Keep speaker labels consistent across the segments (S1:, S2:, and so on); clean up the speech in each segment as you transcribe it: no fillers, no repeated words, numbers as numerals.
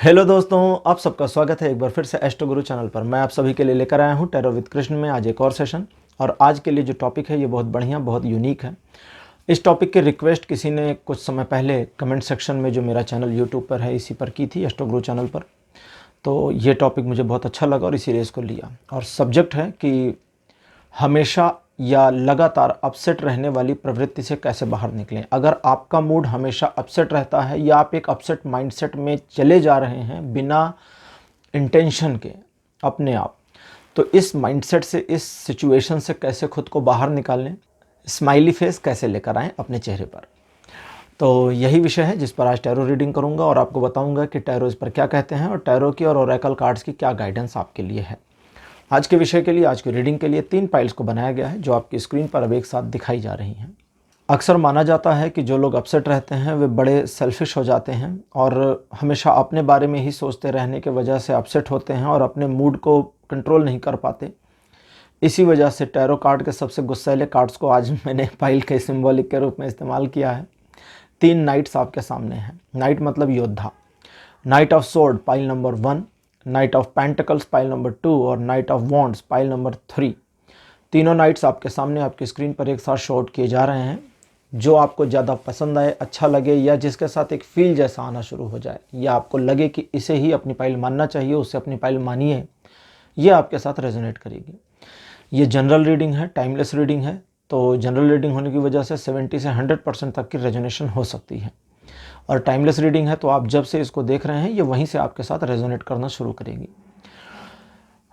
S1: Hello दोस्तों, आप सबका स्वागत है एक बार फिर से एस्ट्रो गुरु चैनल पर। मैं आप सभी के लिए लेकर आया हूं टैरो विद कृष्ण में आज एक और सेशन। और आज के लिए जो टॉपिक है ये बहुत बढ़िया, बहुत यूनिक है। इस टॉपिक की रिक्वेस्ट किसी ने कुछ समय पहले कमेंट सेक्शन में, जो मेरा चैनल यूट्यूब पर है इसी पर की थी, एस्ट्रो गुरु चैनल पर। तो ये टॉपिक मुझे बहुत अच्छा लगा और इसीलिए इसको लिया। और सब्जेक्ट है कि हमेशा या लगातार अपसेट रहने वाली प्रवृत्ति से कैसे बाहर निकलें। अगर आपका मूड हमेशा अपसेट रहता है या आप एक अपसेट माइंडसेट में चले जा रहे हैं बिना इंटेंशन के अपने आप, तो इस माइंडसेट से, इस सिचुएशन से कैसे खुद को बाहर निकालें, स्माइली फेस कैसे लेकर आएं अपने चेहरे पर। तो यही विषय है जिस पर आज टैरो रीडिंग करूंगा और आपको बताऊंगा कि टैरो इस पर क्या कहते हैं और टैरो की और ओरेकल कार्ड्स की क्या गाइडेंस आपके लिए है। आज के विषय के लिए, आज की रीडिंग के लिए 3 पाइल्स को बनाया गया है जो आपकी स्क्रीन पर अब एक साथ दिखाई जा रही हैं। अक्सर माना जाता है कि जो लोग अपसेट रहते हैं वे बड़े सेल्फिश हो जाते हैं और हमेशा अपने बारे में ही सोचते रहने की वजह से अपसेट होते हैं और अपने मूड को कंट्रोल नहीं कर पाते। इसी वजह से टैरो कार्ड के सबसे गुस्सैले कार्ड्स को आज मैंने पाइल के सिंबॉलिक के रूप में इस्तेमाल किया है। 3 नाइट्स आपके सामने हैं। नाइट मतलब योद्धा। Night of sword pile number 1, night of pentacles pile number 2 और night of wands pile number 3। तीनों नाइट्स आपके सामने आपकी स्क्रीन पर एक साथ शो आउट किए जा रहे हैं। जो आपको ज़्यादा पसंद आए, अच्छा लगे या जिसके साथ एक फील जैसा आना शुरू हो जाए या आपको लगे कि इसे ही अपनी पाइल मानना चाहिए, उससे अपनी पाइल मानिए, ये आपके साथ रेजोनेट करेगी। ये जनरल रीडिंग है, टाइमलेस रीडिंग है। तो जनरल रीडिंग होने की वजह से 70 से 100% तक की रेजोनेशन हो सकती है। और टाइमलेस रीडिंग है तो आप जब से इसको देख रहे हैं ये वहीं से आपके साथ रेजोनेट करना शुरू करेगी।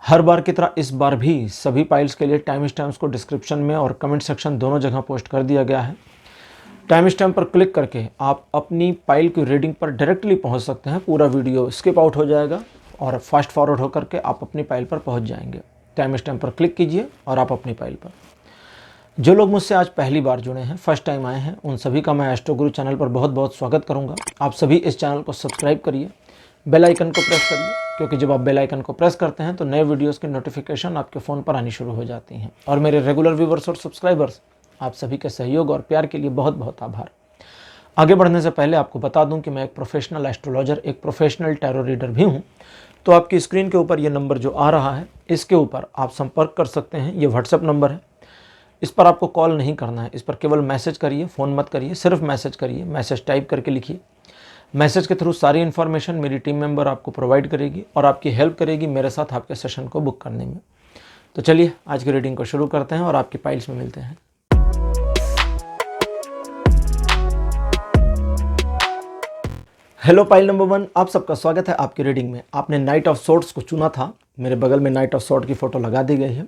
S1: हर बार की तरह इस बार भी सभी पाइल्स के लिए टाइम स्टैम्प्स को डिस्क्रिप्शन में और कमेंट सेक्शन दोनों जगह पोस्ट कर दिया गया है। टाइम स्टैम्प पर क्लिक करके आप अपनी पाइल की रीडिंग पर डायरेक्टली पहुंच सकते हैं। पूरा वीडियो स्किप आउट हो जाएगा और फास्ट फॉरवर्ड होकर के आप अपनी पाइल पर पहुँच जाएंगे। टाइम स्टैम्प पर क्लिक कीजिए और आप अपनी पाइल पर। जो लोग मुझसे आज पहली बार जुड़े हैं, फर्स्ट टाइम आए हैं, उन सभी का मैं एस्ट्रो गुरु चैनल पर बहुत बहुत स्वागत करूंगा। आप सभी इस चैनल को सब्सक्राइब करिए, बेल आइकन को प्रेस करिए, क्योंकि जब आप बेल आइकन को प्रेस करते हैं तो नए वीडियोस की नोटिफिकेशन आपके फ़ोन पर आनी शुरू हो जाती हैं। और मेरे रेगुलर व्यूवर्स और सब्सक्राइबर्स, आप सभी के सहयोग और प्यार के लिए बहुत बहुत आभार। आगे बढ़ने से पहले आपको बता दूं कि मैं एक प्रोफेशनल एस्ट्रोलॉजर, एक प्रोफेशनल टैरो रीडर भी हूं। तो आपकी स्क्रीन के ऊपर ये नंबर जो आ रहा है, इसके ऊपर आप संपर्क कर सकते हैं। ये व्हाट्सएप नंबर है। इस पर आपको कॉल नहीं करना है, इस पर केवल मैसेज करिए, फ़ोन मत करिए, सिर्फ मैसेज करिए। मैसेज टाइप करके लिखिए। मैसेज के थ्रू सारी इन्फॉर्मेशन मेरी टीम मेंबर आपको प्रोवाइड करेगी और आपकी हेल्प करेगी मेरे साथ आपके सेशन को बुक करने में। तो चलिए आज की रीडिंग को शुरू करते हैं और आपकी पाइल्स में मिलते हैं। हेलो पाइल नंबर 1, आप सबका स्वागत है आपकी रीडिंग में। आपने नाइट ऑफ सोर्ड्स को चुना था। मेरे बगल में नाइट ऑफ सोर्ड की फ़ोटो लगा दी गई है।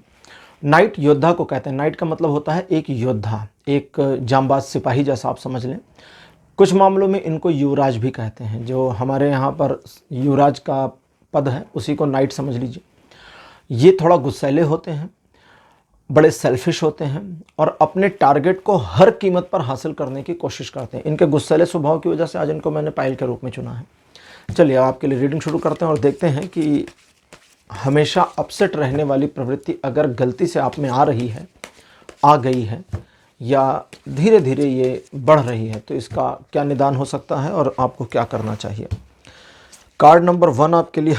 S1: नाइट योद्धा को कहते हैं। नाइट का मतलब होता है एक योद्धा, एक जांबाज सिपाही जैसा आप समझ लें। कुछ मामलों में इनको युवराज भी कहते हैं। जो हमारे यहाँ पर युवराज का पद है उसी को नाइट समझ लीजिए। ये थोड़ा गुस्सैले होते हैं, बड़े सेल्फिश होते हैं और अपने टारगेट को हर कीमत पर हासिल करने की कोशिश करते हैं। इनके गुस्सैले स्वभाव की वजह से आज इनको मैंने पाइल के रूप में चुना है। चलिए आपके लिए रीडिंग शुरू करते हैं और देखते हैं कि हमेशा अपसेट रहने वाली प्रवृत्ति अगर गलती से आप में आ रही है, आ गई है या धीरे धीरे ये बढ़ रही है तो इसका क्या निदान हो सकता है और आपको क्या करना चाहिए। कार्ड नंबर 1 आपके लिए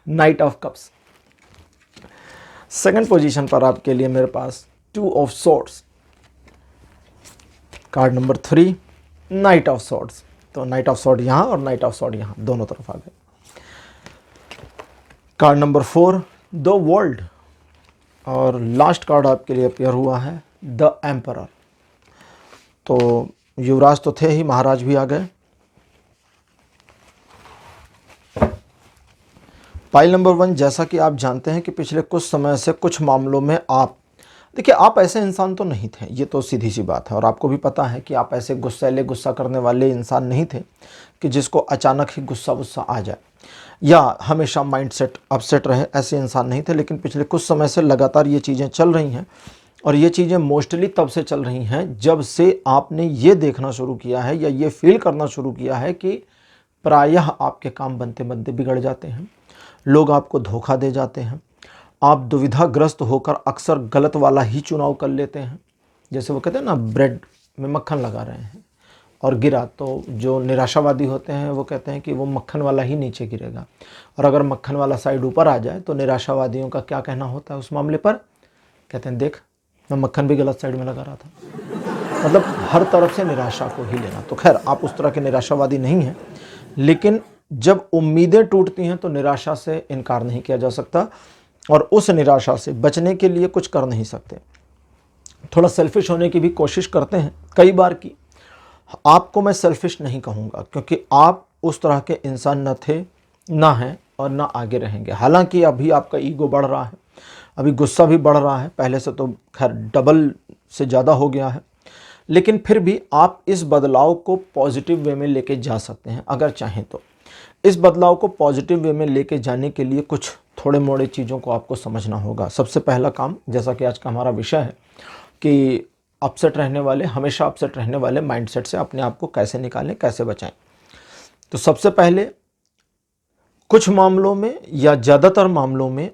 S1: night of cups. Second position पर आपके लिए मेरे पास 2 of swords. Card number 3 night of swords. तो नाइट ऑफ सॉर्ड यहाँ और नाइट ऑफ सॉर्ड यहाँ, दोनों तरफ आ गए। Card number 4 the world. और लास्ट कार्ड आपके लिए अपीयर हुआ है द एम्परर। तो युवराज तो थे ही, महाराज भी आ गए। पाइल नंबर 1, जैसा कि आप जानते हैं कि पिछले कुछ समय से कुछ मामलों में आप ऐसे इंसान तो नहीं थे, ये तो सीधी सी बात है। और आपको भी पता है कि आप ऐसे गुस्सा करने वाले इंसान नहीं थे कि जिसको अचानक ही गुस्सा आ जाए या हमेशा माइंडसेट अपसेट रहे, ऐसे इंसान नहीं थे। लेकिन पिछले कुछ समय से लगातार ये चीज़ें चल रही हैं और ये चीज़ें मोस्टली तब से चल रही हैं जब से आपने ये देखना शुरू किया है या ये फील करना शुरू किया है कि प्रायः आपके काम बनते बनते बिगड़ जाते हैं, लोग आपको धोखा दे जाते हैं, आप दुविधाग्रस्त होकर अक्सर गलत वाला ही चुनाव कर लेते हैं। जैसे वो कहते हैं ना, ब्रेड में मक्खन लगा रहे हैं, और गिरा तो जो निराशावादी होते हैं वो कहते हैं कि वो मक्खन वाला ही नीचे गिरेगा, और अगर मक्खन वाला साइड ऊपर आ जाए तो निराशावादियों का क्या कहना होता है उस मामले पर? कहते हैं देख, मैं मक्खन भी गलत साइड में लगा रहा था। मतलब हर तरफ से निराशा को ही लेना। तो खैर, आप उस तरह के निराशावादी नहीं हैं, लेकिन जब उम्मीदें टूटती हैं तो निराशा से इनकार नहीं किया जा सकता, और उस निराशा से बचने के लिए कुछ कर नहीं सकते। थोड़ा सेल्फिश होने की भी कोशिश करते हैं कई बार की। आपको मैं सेल्फिश नहीं कहूँगा, क्योंकि आप उस तरह के इंसान न थे, ना हैं और ना आगे रहेंगे। हालांकि अभी आपका ईगो बढ़ रहा है, अभी गुस्सा भी बढ़ रहा है, पहले से तो खैर डबल से ज़्यादा हो गया है, लेकिन फिर भी आप इस बदलाव को पॉजिटिव वे में लेके जा सकते हैं अगर चाहें तो। इस बदलाव को पॉजिटिव वे में लेके जाने के लिए कुछ थोड़े मोड़े चीज़ों को आपको समझना होगा। सबसे पहला काम, जैसा कि आज का हमारा विषय है कि अपसेट रहने वाले, हमेशा अपसेट रहने वाले माइंडसेट से अपने आप को कैसे निकालें, कैसे बचाएं। तो सबसे पहले कुछ मामलों में या ज़्यादातर मामलों में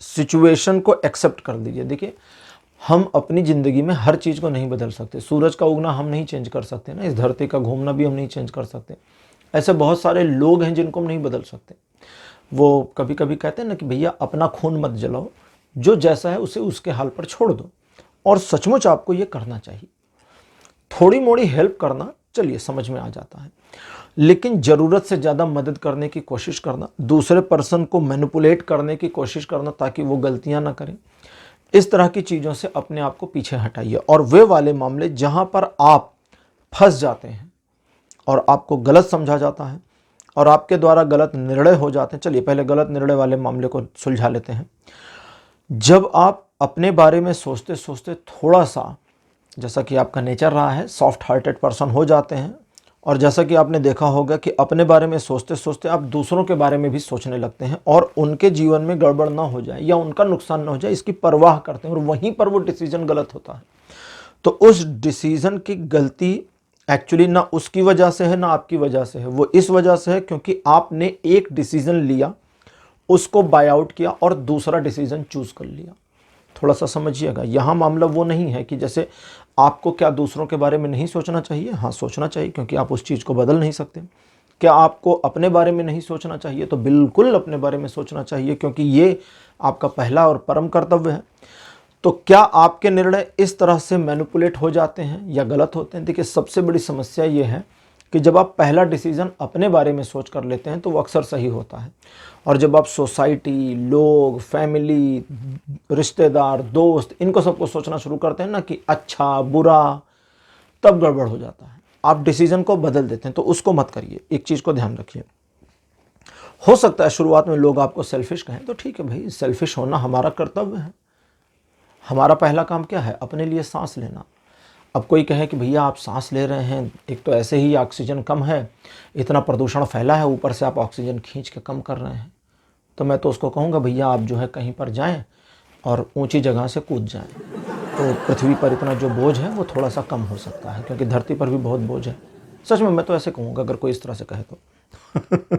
S1: सिचुएशन को एक्सेप्ट कर दीजिए। देखिए, हम अपनी ज़िंदगी में हर चीज़ को नहीं बदल सकते। सूरज का उगना हम नहीं चेंज कर सकते ना, इस धरती का घूमना भी हम नहीं चेंज कर सकते। ऐसे बहुत सारे लोग हैं जिनको हम नहीं बदल सकते। वो कभी कभी कहते हैं ना कि भैया अपना खून मत जलाओ, जो जैसा है उसे उसके हाल पर छोड़ दो, और सचमुच आपको ये करना चाहिए। थोड़ी मोड़ी हेल्प करना चलिए समझ में आ जाता है, लेकिन ज़रूरत से ज़्यादा मदद करने की कोशिश करना, दूसरे पर्सन को मैनिपुलेट करने की कोशिश करना ताकि वो गलतियां ना करें, इस तरह की चीज़ों से अपने आप को पीछे हटाइए। और वे वाले मामले जहां पर आप फंस जाते हैं और आपको गलत समझा जाता है और आपके द्वारा गलत निर्णय हो जाते हैं, चलिए पहले गलत निर्णय वाले मामले को सुलझा लेते हैं। जब आप अपने बारे में सोचते सोचते थोड़ा सा, जैसा कि आपका नेचर रहा है, सॉफ्ट हार्टेड पर्सन हो जाते हैं, और जैसा कि आपने देखा होगा कि अपने बारे में सोचते सोचते आप दूसरों के बारे में भी सोचने लगते हैं, और उनके जीवन में गड़बड़ ना हो जाए या उनका नुकसान ना हो जाए इसकी परवाह करते हैं, और वहीं पर वो डिसीजन गलत होता है। तो उस डिसीजन की गलती एक्चुअली ना उसकी वजह से है ना आपकी वजह से है, वो इस वजह से है क्योंकि आपने एक डिसीजन लिया, उसको बाय आउट किया और दूसरा डिसीजन चूज कर लिया। थोड़ा सा समझिएगा, यहाँ मामला वो नहीं है कि जैसे आपको क्या दूसरों के बारे में नहीं सोचना चाहिए, हाँ सोचना चाहिए क्योंकि आप उस चीज़ को बदल नहीं सकते। क्या आपको अपने बारे में नहीं सोचना चाहिए? तो बिल्कुल अपने बारे में सोचना चाहिए, क्योंकि ये आपका पहला और परम कर्तव्य है। तो क्या आपके निर्णय इस तरह से मैनिपुलेट हो जाते हैं या गलत होते हैं? देखिए, सबसे बड़ी समस्या ये है कि जब आप पहला डिसीजन अपने बारे में सोच कर लेते हैं तो वो अक्सर सही होता है, और जब आप सोसाइटी, लोग, फैमिली, रिश्तेदार, दोस्त, इनको सबको सोचना शुरू करते हैं ना कि अच्छा बुरा, तब गड़बड़ हो जाता है। आप डिसीजन को बदल देते हैं, तो उसको मत करिए। एक चीज़ को ध्यान रखिए, हो सकता है शुरुआत में लोग आपको सेल्फिश कहें, तो ठीक है भाई, सेल्फिश होना हमारा कर्तव्य है। हमारा पहला काम क्या है? अपने लिए सांस लेना। अब कोई कहे कि भैया आप सांस ले रहे हैं, एक तो ऐसे ही ऑक्सीजन कम है, इतना प्रदूषण फैला है, ऊपर से आप ऑक्सीजन खींच के कम कर रहे हैं, तो मैं तो उसको कहूँगा भैया आप जो है कहीं पर जाएं और ऊंची जगह से कूद जाएं, तो पृथ्वी पर इतना जो बोझ है वो थोड़ा सा कम हो सकता है, क्योंकि धरती पर भी बहुत बोझ है। सच में मैं तो ऐसे कहूँगा अगर कोई इस तरह से कहे तो।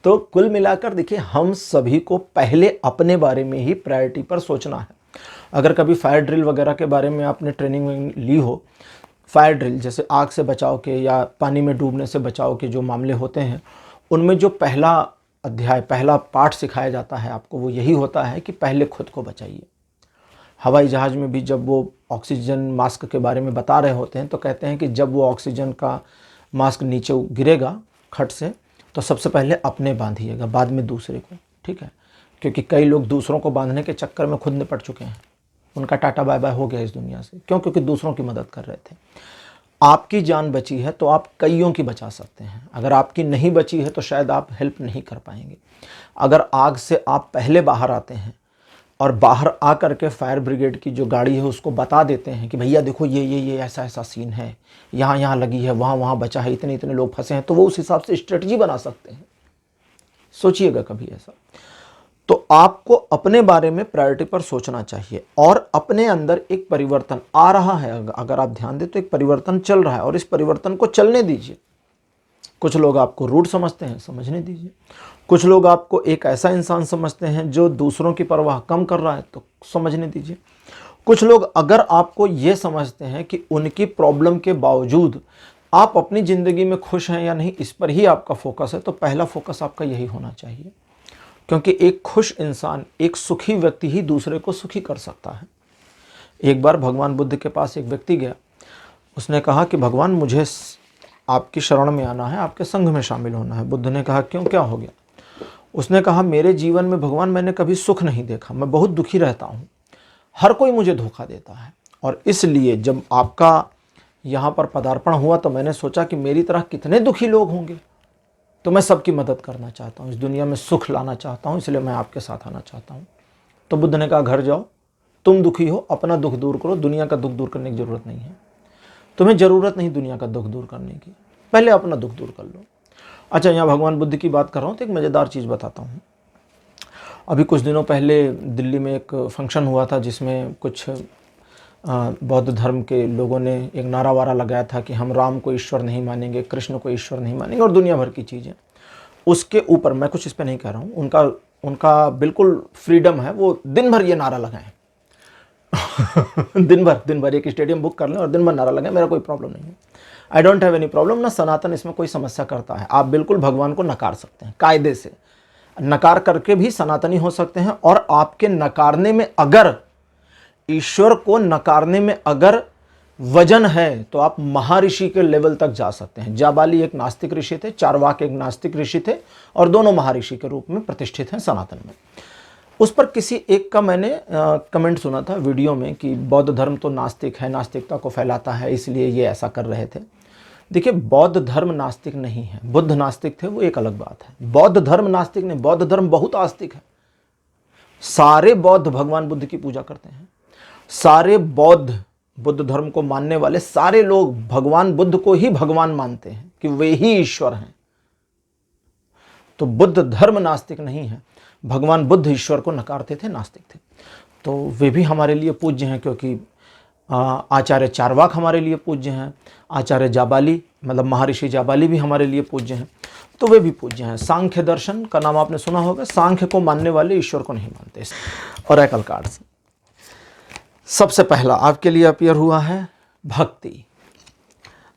S1: तो कुल मिलाकर देखिए, हम सभी को पहले अपने बारे में ही प्रायोरिटी पर सोचना है। अगर कभी फायर ड्रिल वगैरह के बारे में आपने ट्रेनिंग ली हो, फायर ड्रिल जैसे आग से बचाव के या पानी में डूबने से बचाव के जो मामले होते हैं, उनमें जो पहला अध्याय, पहला पाठ सिखाया जाता है आपको, वो यही होता है कि पहले खुद को बचाइए। हवाई जहाज़ में भी जब वो ऑक्सीजन मास्क के बारे में बता रहे होते हैं तो कहते हैं कि जब वो ऑक्सीजन का मास्क नीचे गिरेगा खट से, तो सबसे पहले अपने बांधिएगा, बाद में दूसरे को, ठीक है? क्योंकि कई लोग दूसरों को बांधने के चक्कर में खुद निपट चुके हैं, उनका टाटा बाय बाय हो गया इस दुनिया से। क्यों? क्योंकि दूसरों की मदद कर रहे थे। आपकी जान बची है तो आप कईयों की बचा सकते हैं, अगर आपकी नहीं बची है तो शायद आप हेल्प नहीं कर पाएंगे। अगर आग से आप पहले बाहर आते हैं और बाहर आकर के फायर ब्रिगेड की जो गाड़ी है उसको बता देते हैं कि भैया देखो ये ऐसा ऐसा सीन है, यहाँ लगी है, वहाँ बचा है, इतने इतने लोग फंसे हैं, तो वो उस हिसाब से स्ट्रेटजी बना सकते हैं। सोचिएगा कभी ऐसा। तो आपको अपने बारे में प्रायोरिटी पर सोचना चाहिए, और अपने अंदर एक परिवर्तन आ रहा है, अगर आप ध्यान दें तो एक परिवर्तन चल रहा है, और इस परिवर्तन को चलने दीजिए। कुछ लोग आपको रूड समझते हैं, समझने दीजिए। कुछ लोग आपको एक ऐसा इंसान समझते हैं जो दूसरों की परवाह कम कर रहा है, तो समझने दीजिए। कुछ लोग अगर आपको ये समझते हैं कि उनकी प्रॉब्लम के बावजूद आप अपनी ज़िंदगी में खुश हैं या नहीं, इस पर ही आपका फोकस है, तो पहला फोकस आपका यही होना चाहिए। क्योंकि एक खुश इंसान, एक सुखी व्यक्ति ही दूसरे को सुखी कर सकता है। एक बार भगवान बुद्ध के पास एक व्यक्ति गया, उसने कहा कि भगवान मुझे आपकी शरण में आना है, आपके संघ में शामिल होना है। बुद्ध ने कहा क्यों, क्या हो गया? उसने कहा मेरे जीवन में भगवान मैंने कभी सुख नहीं देखा, मैं बहुत दुखी रहता हूँ, हर कोई मुझे धोखा देता है, और इसलिए जब आपका यहाँ पर पदार्पण हुआ तो मैंने सोचा कि मेरी तरह कितने दुखी लोग होंगे, तो मैं सबकी मदद करना चाहता हूँ, इस दुनिया में सुख लाना चाहता हूँ, इसलिए मैं आपके साथ आना चाहता हूँ। तो बुद्ध ने कहा घर जाओ, तुम दुखी हो, अपना दुख दूर करो, दुनिया का दुख दूर करने की ज़रूरत नहीं है, तुम्हें ज़रूरत नहीं दुनिया का दुख दूर करने की, पहले अपना दुख दूर कर लो। अच्छा, यहाँ भगवान बुद्ध की बात कर रहा हूँ तो एक मज़ेदार चीज़ बताता हूँ। अभी कुछ दिनों पहले दिल्ली में एक फंक्शन हुआ था जिसमें कुछ बौद्ध धर्म के लोगों ने एक नारा वारा लगाया था कि हम राम को ईश्वर नहीं मानेंगे, कृष्ण को ईश्वर नहीं मानेंगे, और दुनिया भर की चीज़ें। उसके ऊपर मैं कुछ इस पर नहीं कह रहा हूँ, उनका बिल्कुल फ्रीडम है, वो दिन भर ये नारा लगाएं दिन भर एक स्टेडियम बुक कर लें और दिन भर नारा लगाएं, मेरा कोई प्रॉब्लम नहीं है। I don't have any problem, ना सनातन इसमें कोई समस्या करता है। आप बिल्कुल भगवान को नकार सकते हैं, कायदे से नकार करके भी सनातनी हो सकते हैं। और आपके नकारने में, अगर ईश्वर को नकारने में अगर वजन है, तो आप महर्षि के लेवल तक जा सकते हैं। जाबाली एक नास्तिक ऋषि थे, चारवाक एक नास्तिक ऋषि थे, और दोनों महर्षि के रूप में प्रतिष्ठित हैं सनातन में। उस पर किसी एक का मैंने कमेंट सुना था वीडियो में कि बौद्ध धर्म तो नास्तिक है, नास्तिकता को फैलाता है, इसलिए ये ऐसा कर रहे थे। देखिए, बौद्ध धर्म नास्तिक नहीं है, बुद्ध नास्तिक थे, वो एक अलग बात है। बौद्ध धर्म नास्तिक नहीं, बौद्ध धर्म बहुत आस्तिक है। सारे बौद्ध भगवान बुद्ध की पूजा करते हैं, सारे बौद्ध, बुद्ध धर्म को मानने वाले सारे लोग भगवान बुद्ध को ही भगवान मानते हैं कि वे ही ईश्वर हैं। तो बुद्ध धर्म नास्तिक नहीं है। भगवान बुद्ध ईश्वर को नकारते थे, नास्तिक थे। तो वे भी हमारे लिए पूज्य हैं, क्योंकि आचार्य चारवाक हमारे लिए पूज्य हैं, आचार्य जाबाली मतलब महर्षि जाबाली भी हमारे लिए पूज्य हैं, तो वे भी पूज्य हैं। सांख्य दर्शन का नाम आपने सुना होगा, सांख्य को मानने वाले ईश्वर को नहीं मानते। ओरेकल कार्ड्स, सबसे पहला आपके लिए अपीयर हुआ है भक्ति,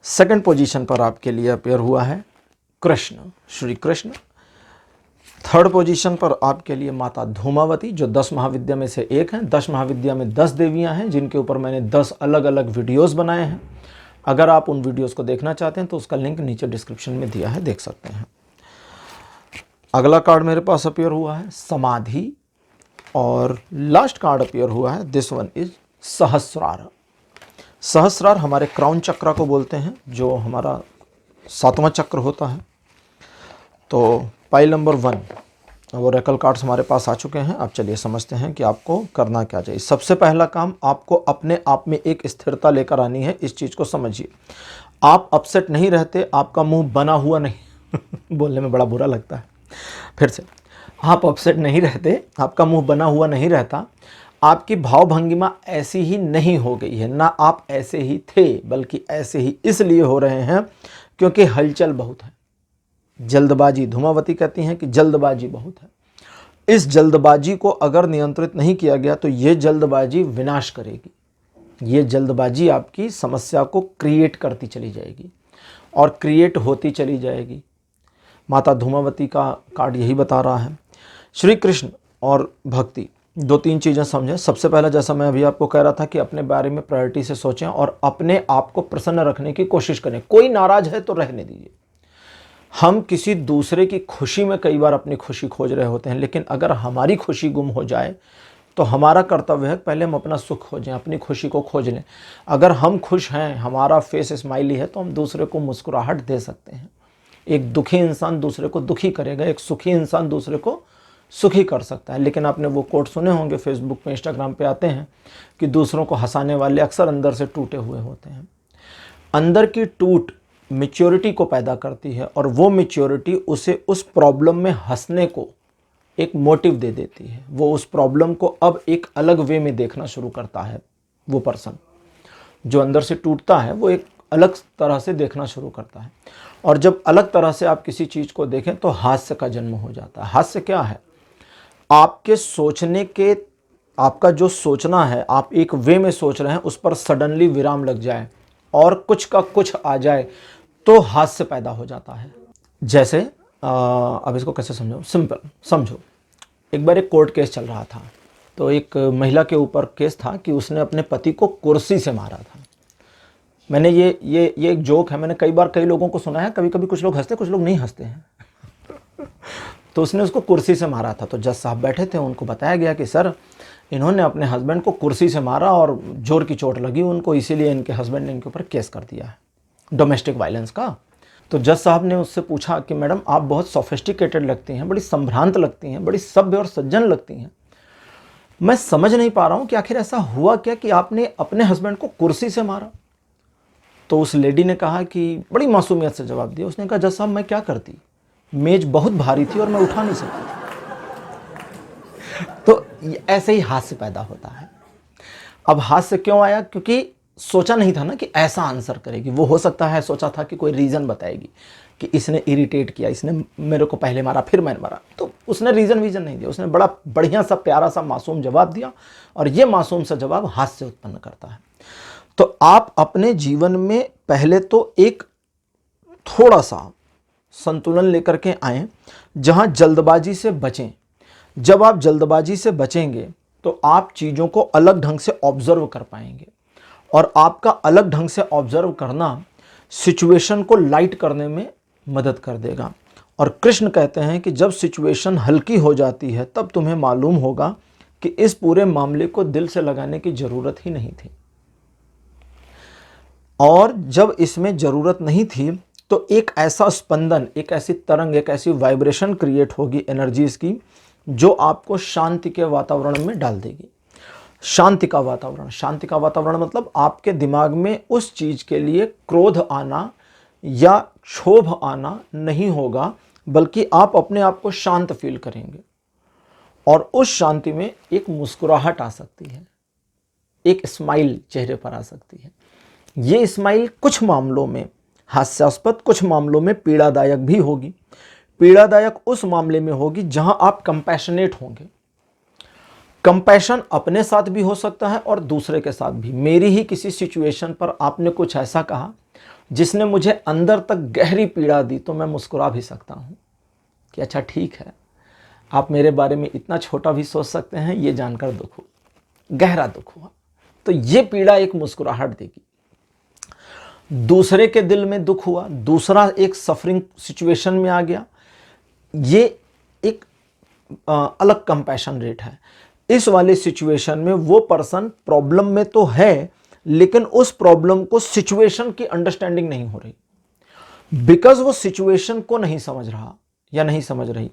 S1: सेकंड पोजीशन पर आपके लिए अपीयर हुआ है कृष्ण, श्री कृष्ण, थर्ड पोजीशन पर आपके लिए माता धूमावती, जो 10 महाविद्या में से एक हैं। 10 महाविद्या में 10 देवियां हैं, जिनके ऊपर मैंने 10 अलग अलग वीडियोस बनाए हैं। अगर आप उन वीडियोस को देखना चाहते हैं तो उसका लिंक नीचे डिस्क्रिप्शन में दिया है, देख सकते हैं। अगला कार्ड मेरे पास अपीयर हुआ है समाधि, और लास्ट कार्ड अपीयर हुआ है, दिस वन इज सहस्रार। सहस्रार हमारे क्राउन चक्र को बोलते हैं, जो हमारा 7वां चक्र होता है। तो पाइल नंबर 1 ओरेकल कार्ड्स हमारे पास आ चुके हैं। अब चलिए समझते हैं कि आपको करना क्या चाहिए। सबसे पहला काम, आपको अपने आप में एक स्थिरता लेकर आनी है। इस चीज़ को समझिए, आप अपसेट नहीं रहते, आपका मुंह बना हुआ नहीं बोलने में बड़ा बुरा लगता है, फिर से, आप अपसेट नहीं रहते, आपका मुंह बना हुआ नहीं रहता, आपकी भाव भंगिमा ऐसी ही नहीं हो गई है, ना आप ऐसे ही थे, बल्कि ऐसे ही इसलिए हो रहे हैं क्योंकि हलचल बहुत है, जल्दबाजी। धूमावती कहती हैं कि जल्दबाजी बहुत है। इस जल्दबाजी को अगर नियंत्रित नहीं किया गया तो ये जल्दबाजी विनाश करेगी। ये जल्दबाजी आपकी समस्या को क्रिएट करती चली जाएगी और क्रिएट होती चली जाएगी। माता धूमावती का कार्ड यही बता रहा है। श्री कृष्ण और भक्ति, 2-3 चीज़ें समझें। सबसे पहला, जैसा मैं अभी आपको कह रहा था कि अपने बारे में प्रायोरिटी से सोचें और अपने आप को प्रसन्न रखने की कोशिश करें। कोई नाराज है तो रहने दीजिए। हम किसी दूसरे की खुशी में कई बार अपनी खुशी खोज रहे होते हैं, लेकिन अगर हमारी खुशी गुम हो जाए तो हमारा कर्तव्य है पहले हम अपना सुख खोजें, अपनी खुशी को खोज लें। अगर हम खुश हैं, हमारा फेस स्माइली है, तो हम दूसरे को मुस्कुराहट दे सकते हैं। एक दुखी इंसान दूसरे को दुखी करेगा, एक सुखी इंसान दूसरे को सुखी कर सकता है। लेकिन आपने वो कोट सुने होंगे, फेसबुक पे, इंस्टाग्राम पे आते हैं कि दूसरों को हंसाने वाले अक्सर अंदर से टूटे हुए होते हैं। अंदर की टूट मैच्योरिटी को पैदा करती है और वो मैच्योरिटी उसे उस प्रॉब्लम में हंसने को एक मोटिव दे देती है। वो उस प्रॉब्लम को अब एक अलग वे में देखना शुरू करता है। वो पर्सन जो अंदर से टूटता है वो एक अलग तरह से देखना शुरू करता है, और जब अलग तरह से आप किसी चीज़ को देखें तो हास्य का जन्म हो जाता है। हास्य क्या है? आपके सोचने के आपका जो सोचना है, आप एक वे में सोच रहे हैं, उस पर सडनली विराम लग जाए और कुछ का कुछ आ जाए तो हास्य पैदा हो जाता है। जैसे अब इसको कैसे समझो, सिंपल समझो। एक बार एक कोर्ट केस चल रहा था, तो एक महिला के ऊपर केस था कि उसने अपने पति को कुर्सी से मारा था। मैंने ये एक जोक है, मैंने कई बार कई लोगों को सुना है, कभी कभी कुछ लोग हंसते कुछ लोग नहीं हंसते हैं। तो उसने उसको कुर्सी से मारा था। तो जज साहब बैठे थे, उनको बताया गया कि सर इन्होंने अपने हस्बैंड को कुर्सी से मारा और जोर की चोट लगी उनको, इसीलिए इनके हस्बैंड ने इनके ऊपर केस कर दिया है डोमेस्टिक वायलेंस का। तो जज साहब ने उससे पूछा कि मैडम आप बहुत सोफिस्टिकेटेड लगती हैं, बड़ी संभ्रांत लगती हैं, बड़ी सभ्य और सज्जन लगती हैं, मैं समझ नहीं पा रहा हूं कि आखिर ऐसा हुआ क्या कि आपने अपने हस्बैंड को कुर्सी से मारा। तो उस लेडी ने कहा कि बड़ी मासूमियत से जवाब दिया, उसने कहा जज साहब मैं क्या करती, मेज बहुत भारी थी और मैं उठा नहीं सकती थी। तो ऐसे ही हास्य पैदा होता है। अब हास्य क्यों आया, क्योंकि सोचा नहीं था ना कि ऐसा आंसर करेगी। वो हो सकता है सोचा था कि कोई रीज़न बताएगी कि इसने इरिटेट किया, इसने मेरे को पहले मारा फिर मैंने मारा। तो उसने रीज़न नहीं दिया, उसने बड़ा बढ़िया सा प्यारा सा मासूम जवाब दिया, और ये मासूम सा जवाब हास्य उत्पन्न करता है। तो आप अपने जीवन में पहले तो एक थोड़ा सा संतुलन लेकर के आएं, जहां जल्दबाजी से बचें। जब आप जल्दबाजी से बचेंगे तो आप चीज़ों को अलग ढंग से ऑब्जर्व कर पाएंगे, और आपका अलग ढंग से ऑब्जर्व करना सिचुएशन को लाइट करने में मदद कर देगा। और कृष्ण कहते हैं कि जब सिचुएशन हल्की हो जाती है तब तुम्हें मालूम होगा कि इस पूरे मामले को दिल से लगाने की ज़रूरत ही नहीं थी, और जब इसमें ज़रूरत नहीं थी तो एक ऐसा स्पंदन, एक ऐसी तरंग, एक ऐसी वाइब्रेशन क्रिएट होगी एनर्जीज की, जो आपको शांति के वातावरण में डाल देगी। शांति का वातावरण, शांति का वातावरण मतलब आपके दिमाग में उस चीज़ के लिए क्रोध आना या क्षोभ आना नहीं होगा, बल्कि आप अपने आप को शांत फील करेंगे, और उस शांति में एक मुस्कुराहट आ सकती है, एक स्माइल चेहरे पर आ सकती है। ये स्माइल कुछ मामलों में हास्यास्पद, कुछ मामलों में पीड़ादायक भी होगी। पीड़ादायक उस मामले में होगी जहां आप कंपैशनेट होंगे। कंपैशन अपने साथ भी हो सकता है और दूसरे के साथ भी। मेरी ही किसी सिचुएशन पर आपने कुछ ऐसा कहा जिसने मुझे अंदर तक गहरी पीड़ा दी, तो मैं मुस्कुरा भी सकता हूं कि अच्छा ठीक है, आप मेरे बारे में इतना छोटा भी सोच सकते हैं, ये जानकर दुख हुआ, गहरा दुख हुआ। तो ये पीड़ा एक मुस्कुराहट देगी। दूसरे के दिल में दुख हुआ, दूसरा एक सफरिंग सिचुएशन में आ गया, ये एक अलग कंपैशन रेट है। इस वाले सिचुएशन में वो पर्सन प्रॉब्लम में तो है, लेकिन उस प्रॉब्लम को सिचुएशन की अंडरस्टैंडिंग नहीं हो रही, बिकॉज वो सिचुएशन को नहीं समझ रहा या नहीं समझ रही।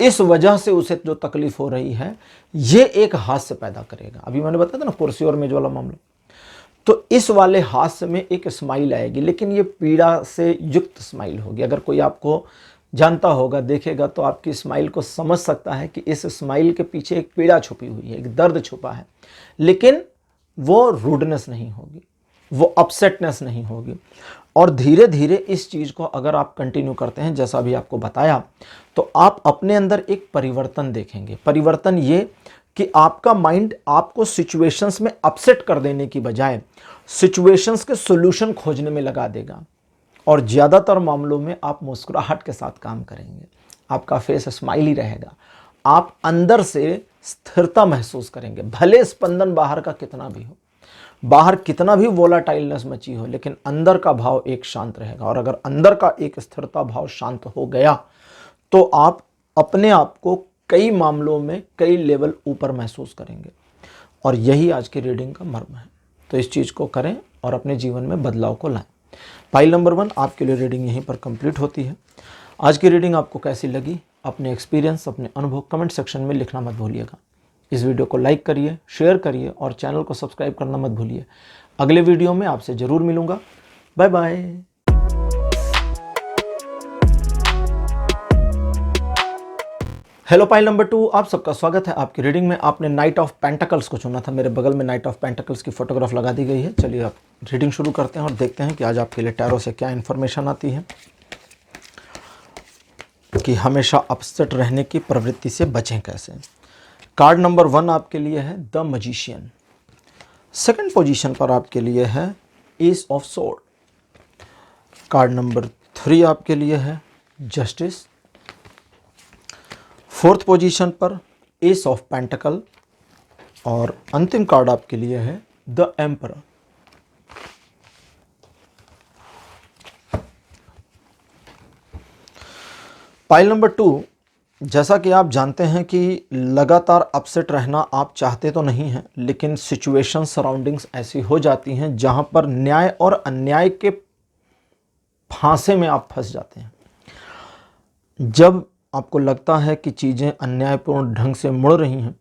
S1: इस वजह से उसे जो तकलीफ हो रही है, ये एक हास्य पैदा करेगा। अभी मैंने बताया था ना कुर्सी और मेज वाला मामला। तो इस वाले हास्य में एक स्माइल आएगी, लेकिन ये पीड़ा से युक्त स्माइल होगी। अगर कोई आपको जानता होगा, देखेगा, तो आपकी स्माइल को समझ सकता है कि इस स्माइल के पीछे एक पीड़ा छुपी हुई है, एक दर्द छुपा है, लेकिन वो रूडनेस नहीं होगी, वो अपसेटनेस नहीं होगी। और धीरे धीरे इस चीज़ को अगर आप कंटिन्यू करते हैं, जैसा भी आपको बताया, तो आप अपने अंदर एक परिवर्तन देखेंगे। परिवर्तन ये कि आपका माइंड आपको सिचुएशंस में अपसेट कर देने की बजाय सिचुएशंस के सॉल्यूशन खोजने में लगा देगा, और ज़्यादातर मामलों में आप मुस्कुराहट के साथ काम करेंगे, आपका फेस स्माइली रहेगा, आप अंदर से स्थिरता महसूस करेंगे। भले स्पंदन बाहर का कितना भी हो, बाहर कितना भी वोलाटाइलनेस मची हो, लेकिन अंदर का भाव एक शांत रहेगा। और अगर अंदर का एक स्थिरता भाव शांत हो गया, तो आप अपने आप को कई मामलों में कई लेवल ऊपर महसूस करेंगे। और यही आज की रीडिंग का मर्म है। तो इस चीज़ को करें और अपने जीवन में बदलाव को लाएं। फाइल नंबर 1 आपके लिए रीडिंग यहीं पर कंप्लीट होती है। आज की रीडिंग आपको कैसी लगी, अपने एक्सपीरियंस, अपने अनुभव कमेंट सेक्शन में लिखना मत भूलिएगा। इस वीडियो को लाइक करिए, शेयर करिए और चैनल को सब्सक्राइब करना मत भूलिए। अगले वीडियो में आपसे ज़रूर मिलूँगा। Bye bye. Hello pile number 2, आप सबका स्वागत है आपकी रीडिंग में। आपने नाइट ऑफ पेंटिकल्स को चुना था, मेरे बगल में नाइट ऑफ पेंटिकल्स की फोटोग्राफ लगा दी गई है। चलिए आप रीडिंग शुरू करते हैं और देखते हैं कि आज आपके लिए टैरो से क्या इन्फॉर्मेशन आती है कि हमेशा अपसेट रहने की प्रवृत्ति से बचें कैसे। कार्ड नंबर 1 आपके लिए है द मैजिशियन। सेकंड पोजीशन पर आपके लिए है S of sword. Card number 3 आपके लिए है जस्टिस। फोर्थ पोजीशन पर एस ऑफ पेंटिकल और अंतिम कार्ड आपके लिए है द एम्परर। पाइल नंबर 2, जैसा कि आप जानते हैं कि लगातार अपसेट रहना आप चाहते तो नहीं हैं, लेकिन सिचुएशन सराउंडिंग्स ऐसी हो जाती हैं जहां पर न्याय और अन्याय के फांसे में आप फंस जाते हैं। जब आपको लगता है कि चीज़ें अन्यायपूर्ण ढंग से मुड़ रही हैं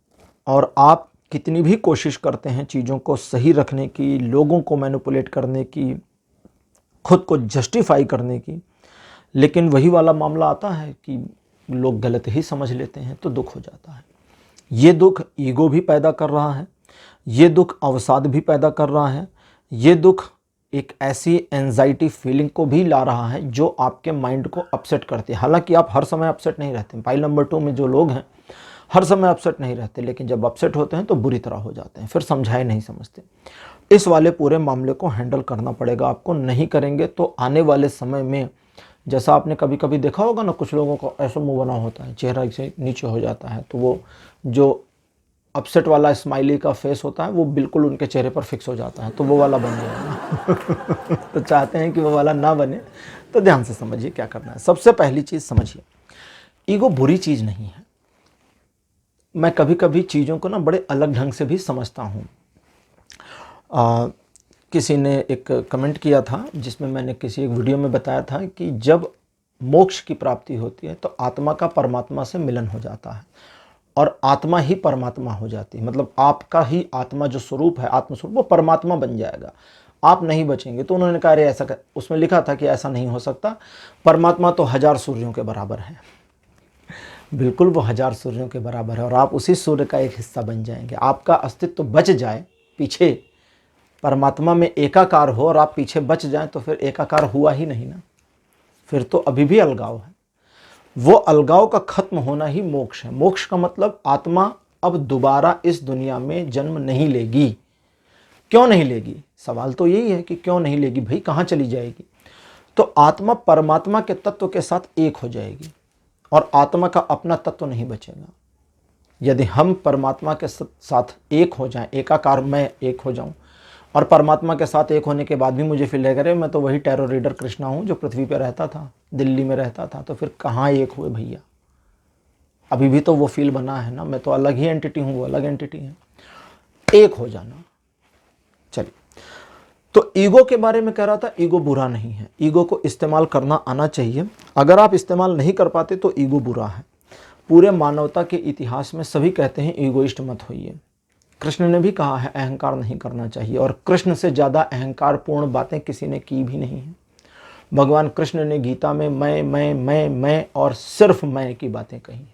S1: और आप कितनी भी कोशिश करते हैं चीज़ों को सही रखने की, लोगों को मैनिपुलेट करने की, खुद को जस्टिफाई करने की, लेकिन वही वाला मामला आता है कि लोग गलत ही समझ लेते हैं, तो दुख हो जाता है। ये दुख ईगो भी पैदा कर रहा है, ये दुख अवसाद भी पैदा कर रहा है, ये दुख एक ऐसी एंजाइटी फीलिंग को भी ला रहा है जो आपके माइंड को अपसेट करती है। हालांकि आप हर समय अपसेट नहीं रहते। पाइल नंबर 2 में जो लोग हैं हर समय अपसेट नहीं रहते, लेकिन जब अपसेट होते हैं तो बुरी तरह हो जाते हैं, फिर समझाए नहीं समझते। इस वाले पूरे मामले को हैंडल करना पड़ेगा आपको। नहीं करेंगे तो आने वाले समय में, जैसा आपने कभी कभी देखा होगा ना, कुछ लोगों को ऐसा मुंह बना होता है, चेहरा से नीचे हो जाता है, तो वो जो अपसेट वाला स्माइली का फेस होता है वो बिल्कुल उनके चेहरे पर फिक्स हो जाता है, तो वो वाला बन जाएगा। तो चाहते हैं कि वो वाला ना बने, तो ध्यान से समझिए क्या करना है। सबसे पहली चीज़ समझिए, ईगो बुरी चीज़ नहीं है। मैं कभी कभी चीज़ों को ना बड़े अलग ढंग से भी समझता हूँ। किसी ने एक कमेंट किया था जिसमें मैंने किसी एक वीडियो में बताया था कि जब मोक्ष की प्राप्ति होती है तो आत्मा का परमात्मा से मिलन हो जाता है और आत्मा ही परमात्मा हो जाती है। मतलब आपका ही आत्मा जो स्वरूप है, आत्मस्वरूप, वो परमात्मा बन जाएगा, आप नहीं बचेंगे। तो उन्होंने कहा अरे ऐसा, उसमें लिखा था कि ऐसा नहीं हो सकता, परमात्मा तो 1000 सूर्यों के बराबर है। बिल्कुल वो 1000 सूर्यों के बराबर है और आप उसी सूर्य का एक हिस्सा बन जाएंगे। आपका अस्तित्व बच जाए पीछे, परमात्मा में एकाकार हो और आप पीछे बच जाएं, तो फिर एकाकार हुआ ही नहीं ना, फिर तो अभी भी अलगाव है। वो अलगाव का खत्म होना ही मोक्ष है। मोक्ष का मतलब आत्मा अब दोबारा इस दुनिया में जन्म नहीं लेगी। क्यों नहीं लेगी? सवाल तो यही है कि क्यों नहीं लेगी भाई, कहाँ चली जाएगी? तो आत्मा परमात्मा के तत्व के साथ एक हो जाएगी और आत्मा का अपना तत्व नहीं बचेगा। यदि हम परमात्मा के साथ एक हो जाएं, एकाकार मैं एक हो जाऊं, और परमात्मा के साथ एक होने के बाद भी मुझे फील करे मैं तो वही टैरो रीडर कृष्णा हूँ जो पृथ्वी पे रहता था, दिल्ली में रहता था, तो फिर कहाँ एक हुए भैया? अभी भी तो वो फील बना है ना, मैं तो अलग ही एंटिटी हूँ, वो अलग एंटिटी है। एक हो जाना। चलिए, तो ईगो के बारे में कह रहा था, ईगो बुरा नहीं है, ईगो को इस्तेमाल करना आना चाहिए। अगर आप इस्तेमाल नहीं कर पाते तो ईगो बुरा है। पूरे मानवता के इतिहास में सभी कहते हैं ईगोइस्ट मत होइए। कृष्ण ने भी कहा है अहंकार नहीं करना चाहिए, और कृष्ण से ज़्यादा अहंकारपूर्ण बातें किसी ने की भी नहीं है। भगवान कृष्ण ने गीता में मैं और सिर्फ मैं की बातें कही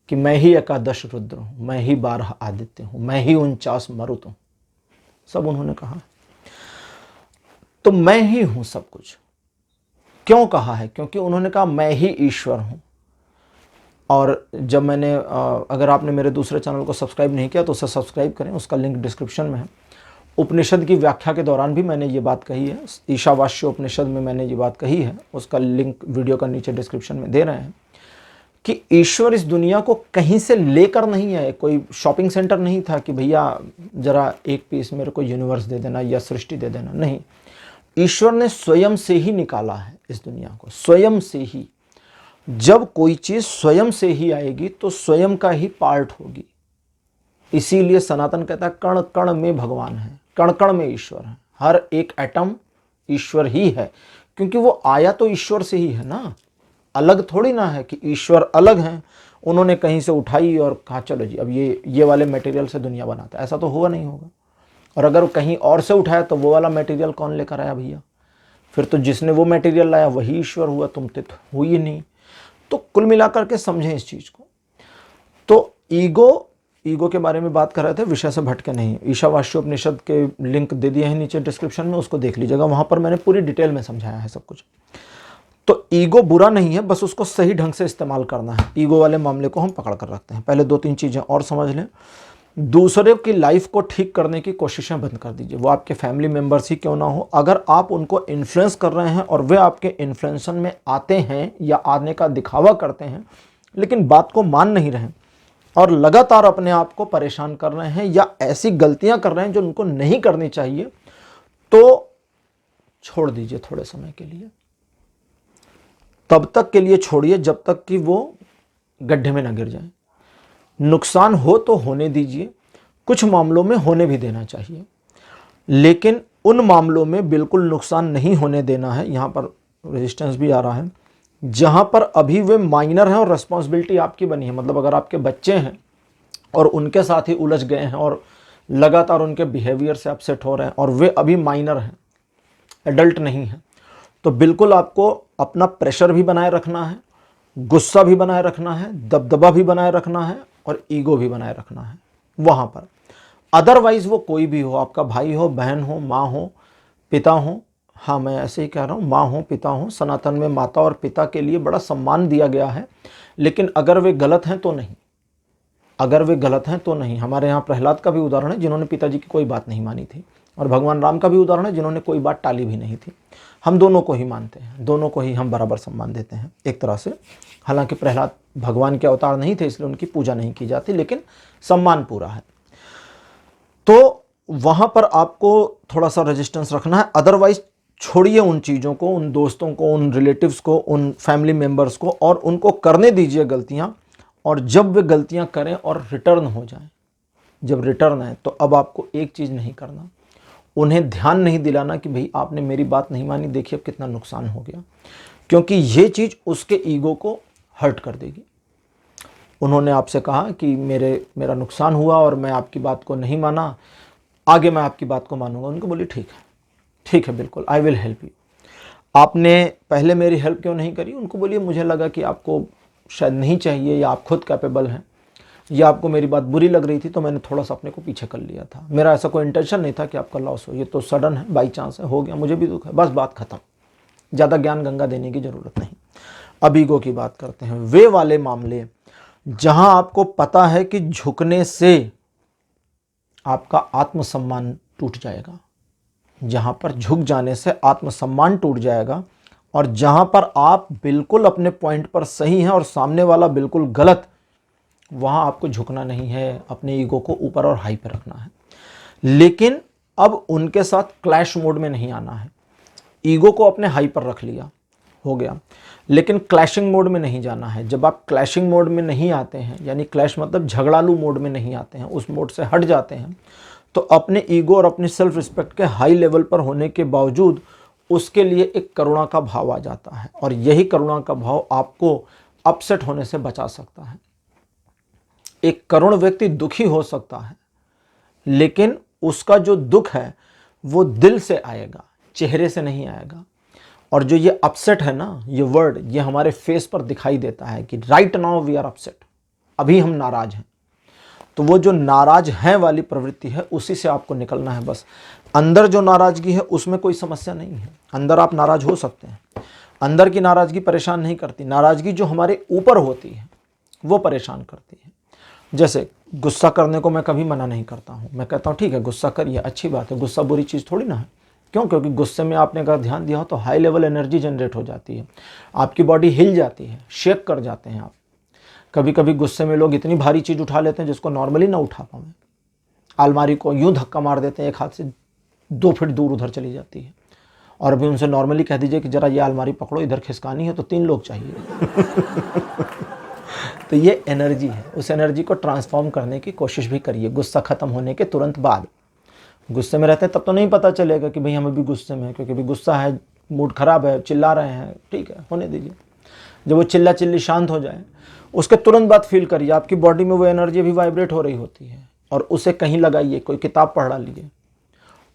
S1: कि मैं ही एकादश रुद्र हूँ, मैं ही 12 आदित्य हूँ, मैं ही 49 मरुत हूँ, सब उन्होंने कहा। तो मैं ही हूँ सब कुछ। क्यों कहा है? क्योंकि उन्होंने कहा मैं ही ईश्वर हूँ। और जब मैंने अगर आपने मेरे दूसरे चैनल को सब्सक्राइब नहीं किया तो उसे सब्सक्राइब करें, उसका लिंक डिस्क्रिप्शन में है। उपनिषद की व्याख्या के दौरान भी मैंने ये बात कही है, ईशावास्य उपनिषद में मैंने ये बात कही है, उसका लिंक वीडियो का नीचे डिस्क्रिप्शन में दे रहे हैं कि ईश्वर इस दुनिया को कहीं से लेकर नहीं आए। कोई शॉपिंग सेंटर नहीं था कि भैया जरा एक पीस मेरे को यूनिवर्स दे देना या सृष्टि दे देना, नहीं। ईश्वर ने स्वयं से ही निकाला है इस दुनिया को, स्वयं से ही। जब कोई चीज स्वयं से ही आएगी तो स्वयं का ही पार्ट होगी। इसीलिए सनातन कहता है कण कण में भगवान है, कण कण में ईश्वर है, हर एक एटम ईश्वर ही है, क्योंकि वो आया तो ईश्वर से ही है ना। अलग थोड़ी ना है कि ईश्वर अलग हैं, उन्होंने कहीं से उठाई और कहा चलो जी अब ये वाले मटेरियल से दुनिया बनाता है, ऐसा तो हुआ नहीं होगा। और अगर कहीं और से उठाया तो वो वाला मटेरियल कौन लेकर आया भैया? फिर तो जिसने वो मटेरियल लाया वही ईश्वर हुआ, तुम तो हुई ही नहीं। तो कुल मिलाकर के समझें इस चीज को। तो ईगो के बारे में बात कर रहे थे, विषय से भटके नहीं। ईशावास्योपनिषद के लिंक दे दिए हैं नीचे डिस्क्रिप्शन में, उसको देख लीजिएगा, वहां पर मैंने पूरी डिटेल में समझाया है सब कुछ। तो ईगो बुरा नहीं है, बस उसको सही ढंग से इस्तेमाल करना है। ईगो वाले मामले को हम पकड़ कर रखते हैं। पहले 2-3 चीज़ें और समझ लें। दूसरे की लाइफ को ठीक करने की कोशिशें बंद कर दीजिए, वो आपके फैमिली मेम्बर्स ही क्यों ना हो। अगर आप उनको इन्फ्लुएंस कर रहे हैं और वे आपके इन्फ्लुएंसन में आते हैं या आने का दिखावा करते हैं, लेकिन बात को मान नहीं रहे और लगातार अपने आप को परेशान कर रहे हैं या ऐसी गलतियां कर रहे हैं जो उनको नहीं करनी चाहिए, तो छोड़ दीजिए थोड़े समय के लिए। तब तक के लिए छोड़िए जब तक कि वो गड्ढे में ना गिर जाए। नुकसान हो तो होने दीजिए, कुछ मामलों में होने भी देना चाहिए, लेकिन उन मामलों में बिल्कुल नुकसान नहीं होने देना है। यहाँ पर रेजिस्टेंस भी आ रहा है, जहाँ पर अभी वे माइनर हैं और रिस्पॉन्सिबिलिटी आपकी बनी है। मतलब अगर आपके बच्चे हैं और उनके साथ ही उलझ गए हैं और लगातार उनके बिहेवियर से अपसेट हो रहे हैं और वे अभी माइनर हैं, एडल्ट नहीं हैं, तो बिल्कुल आपको अपना प्रेशर भी बनाए रखना है, गुस्सा भी बनाए रखना है, दबदबा भी बनाए रखना है और ईगो भी बनाए रखना है वहाँ पर। अदरवाइज वो कोई भी हो, आपका भाई हो, बहन हो, माँ हो, पिता हो, हाँ मैं ऐसे ही कह रहा हूँ, माँ हो, पिता हो। सनातन में माता और पिता के लिए बड़ा सम्मान दिया गया है, लेकिन अगर वे गलत हैं तो नहीं, अगर वे गलत हैं तो नहीं। हमारे यहाँ प्रहलाद का भी उदाहरण है जिन्होंने पिताजी की कोई बात नहीं मानी थी, और भगवान राम का भी उदाहरण है जिन्होंने कोई बात टाली भी नहीं थी। हम दोनों को ही मानते हैं, दोनों को ही हम बराबर सम्मान देते हैं एक तरह से। हालांकि प्रहलाद भगवान के अवतार नहीं थे इसलिए उनकी पूजा नहीं की जाती, लेकिन सम्मान पूरा है। तो वहाँ पर आपको थोड़ा सा रेजिस्टेंस रखना है। अदरवाइज छोड़िए उन चीज़ों को, उन दोस्तों को, उन रिलेटिव्स को, उन फैमिली मेम्बर्स को, और उनको करने दीजिए गलतियाँ। और जब वे गलतियाँ करें और रिटर्न हो जाएं, जब रिटर्न है तो अब आपको एक चीज़ नहीं करना, उन्हें ध्यान नहीं दिलाना कि भाई आपने मेरी बात नहीं मानी, देखिए अब कितना नुकसान हो गया, क्योंकि ये चीज़ उसके ईगो को हर्ट कर देगी। उन्होंने आपसे कहा कि मेरा नुकसान हुआ और मैं आपकी बात को नहीं माना, आगे मैं आपकी बात को मानूंगा। उनको बोलिए ठीक है बिल्कुल, आई विल हेल्प यू। आपने पहले मेरी हेल्प क्यों नहीं करी? उनको बोलिए मुझे लगा कि आपको शायद नहीं चाहिए, या आप खुद कैपेबल हैं, या आपको मेरी बात बुरी लग रही थी तो मैंने थोड़ा सा अपने को पीछे कर लिया था। मेरा ऐसा कोई इंटेंशन नहीं था कि आपका लॉस हो, ये तो सडन है, बाई चांस है, हो गया, मुझे भी दुख है, बस बात खत्म। ज़्यादा ज्ञान गंगा देने की ज़रूरत नहीं। अब ईगो की बात करते हैं। वे वाले मामले जहां आपको पता है कि झुकने से आपका आत्मसम्मान टूट जाएगा, जहां पर झुक जाने से आत्मसम्मान टूट जाएगा, और जहां पर आप बिल्कुल अपने पॉइंट पर सही हैं और सामने वाला बिल्कुल गलत, वहां आपको झुकना नहीं है, अपने ईगो को ऊपर और हाई पर रखना है। लेकिन अब उनके साथ क्लैश मोड में नहीं आना है। ईगो को अपने हाई पर रख लिया, हो गया, लेकिन क्लैशिंग मोड में नहीं जाना है। जब आप क्लैशिंग मोड में नहीं आते हैं, यानी क्लैश मतलब झगड़ालू मोड में नहीं आते हैं, उस मोड से हट जाते हैं, तो अपने ईगो और अपनी सेल्फ रिस्पेक्ट के हाई लेवल पर होने के बावजूद उसके लिए एक करुणा का भाव आ जाता है, और यही करुणा का भाव आपको अपसेट होने से बचा सकता है। एक करुण व्यक्ति दुखी हो सकता है, लेकिन उसका जो दुख है वो दिल से आएगा, चेहरे से नहीं आएगा। और जो ये अपसेट है ना, ये वर्ड, ये हमारे फेस पर दिखाई देता है कि right now we are upset, अभी हम नाराज हैं। तो वो जो नाराज है वाली प्रवृत्ति है, उसी से आपको निकलना है। बस अंदर जो नाराजगी है उसमें कोई समस्या नहीं है, अंदर आप नाराज हो सकते हैं, अंदर की नाराजगी परेशान नहीं करती। नाराजगी जो हमारे ऊपर होती है वो परेशान करती है। जैसे गुस्सा करने को मैं कभी मना नहीं करता हूँ, मैं कहता हूँ ठीक है गुस्सा करिए, अच्छी बात है, गुस्सा बुरी चीज़ थोड़ी ना है। क्यों? क्योंकि गुस्से में आपने अगर ध्यान दिया हो तो हाई लेवल एनर्जी जनरेट हो जाती है, आपकी बॉडी हिल जाती है, शेक कर जाते हैं आप। कभी कभी गुस्से में लोग इतनी भारी चीज़ उठा लेते हैं जिसको नॉर्मली ना उठा पाए, अलमारी को यूं धक्का मार देते हैं, एक हाथ से 2 फीट दूर उधर चली जाती है। और अभी उनसे नॉर्मली कह दीजिए कि ज़रा ये अलमारी पकड़ो, इधर खिसकानी है, तो 3 लोग चाहिए। तो ये एनर्जी है, उस एनर्जी को ट्रांसफॉर्म करने की कोशिश भी करिए गुस्सा खत्म होने के तुरंत बाद। गुस्से में रहते हैं तब तो नहीं पता चलेगा कि भाई हमें भी गुस्से में है, क्योंकि भी गुस्सा है, मूड खराब है, चिल्ला रहे हैं, ठीक है होने दीजिए। जब वो चिल्ला चिल्ली शांत हो जाए उसके तुरंत बाद फील करिए आपकी बॉडी में वो एनर्जी भी वाइब्रेट हो रही होती है, और उसे कहीं लगाइए। कोई किताब पढ़ डालिए,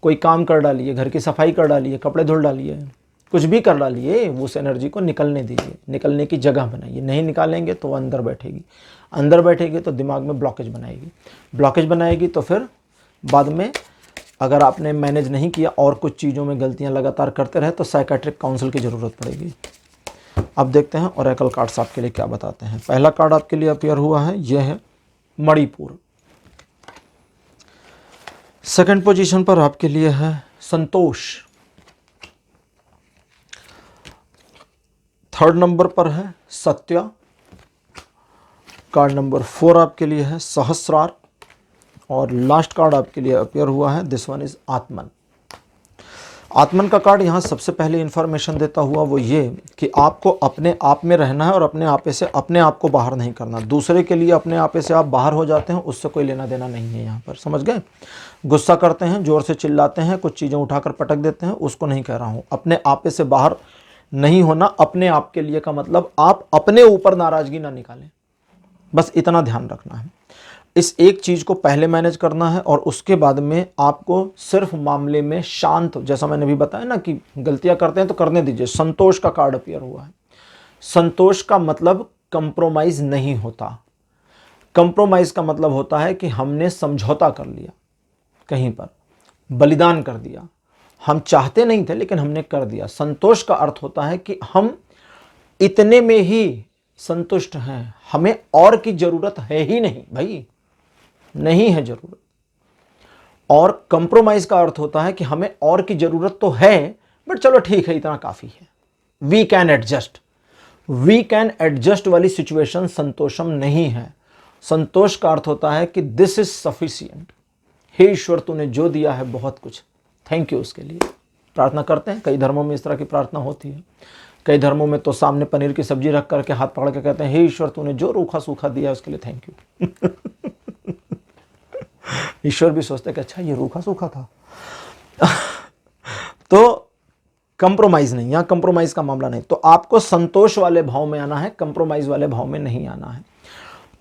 S1: कोई काम कर डालिए, घर की सफाई कर डालिए, कपड़े धुल डालिए, कुछ भी कर डालिए, उस एनर्जी को निकलने दीजिए, निकलने की जगह बनाइए। नहीं निकालेंगे तो वो अंदर बैठेगी, अंदर बैठेगी तो दिमाग में ब्लॉकेज बनाएगी, ब्लॉकेज बनाएगी तो फिर बाद में अगर आपने मैनेज नहीं किया और कुछ चीज़ों में गलतियां लगातार करते रहे तो साइकेट्रिक काउंसिल की ज़रूरत पड़ेगी। अब देखते हैं ओरेकल कार्ड्स आपके लिए क्या बताते हैं। पहला कार्ड आपके लिए अपीयर हुआ है, यह है मणिपुर। सेकंड पोजीशन पर आपके लिए है संतोष। थर्ड नंबर पर है सत्य। कार्ड नंबर 4 आपके लिए है सहस्रार। और लास्ट कार्ड आपके लिए अपीयर हुआ है, दिस वन इज आत्मन। आत्मन का कार्ड यहाँ सबसे पहले इंफॉर्मेशन देता हुआ वो ये कि आपको अपने आप में रहना है और अपने आपे से अपने आप को बाहर नहीं करना। दूसरे के लिए अपने आपे से आप बाहर हो जाते हैं, उससे कोई लेना देना नहीं है। यहाँ पर समझ गए? गुस्सा करते हैं, ज़ोर से चिल्लाते हैं, कुछ चीज़ें उठाकर पटक देते हैं, उसको नहीं कह रहा हूँ। अपने आपे से बाहर नहीं होना, अपने आप के लिए का मतलब आप अपने ऊपर नाराज़गी ना निकालें, बस इतना ध्यान रखना है। इस एक चीज़ को पहले मैनेज करना है और उसके बाद में आपको सिर्फ मामले में शांत, जैसा मैंने भी बताया ना कि गलतियां करते हैं तो करने दीजिए। संतोष का कार्ड अपीयर हुआ है। संतोष का मतलब कंप्रोमाइज नहीं होता। कंप्रोमाइज का मतलब होता है कि हमने समझौता कर लिया, कहीं पर बलिदान कर दिया। हम चाहते नहीं थे लेकिन हमने कर दिया। संतोष का अर्थ होता है कि हम इतने में ही संतुष्ट हैं, हमें और की जरूरत है ही नहीं भाई, नहीं है जरूरत। और कंप्रोमाइज का अर्थ होता है कि हमें और की जरूरत तो है बट चलो ठीक है, इतना काफी है, we can adjust. We can adjust वाली सिचुएशन संतोषम नहीं है। संतोष का अर्थ होता है कि दिस इज सफिशिएंट। हे ईश्वर, तूने जो दिया है बहुत कुछ, थैंक यू उसके लिए। प्रार्थना करते हैं, कई धर्मों में इस तरह की प्रार्थना होती है। कई धर्मों में तो सामने पनीर की सब्जी रख करके हाथ पकड़ के कहते हैं, हे ईश्वर, तूने जो रूखा सूखा दिया है उसके लिए थैंक यू। ईश्वर भी सोचते हैं कि अच्छा ये रूखा सूखा था। तो कंप्रोमाइज नहीं, यहां कंप्रोमाइज का मामला नहीं। तो आपको संतोष वाले भाव में आना है, कंप्रोमाइज वाले भाव में नहीं आना है।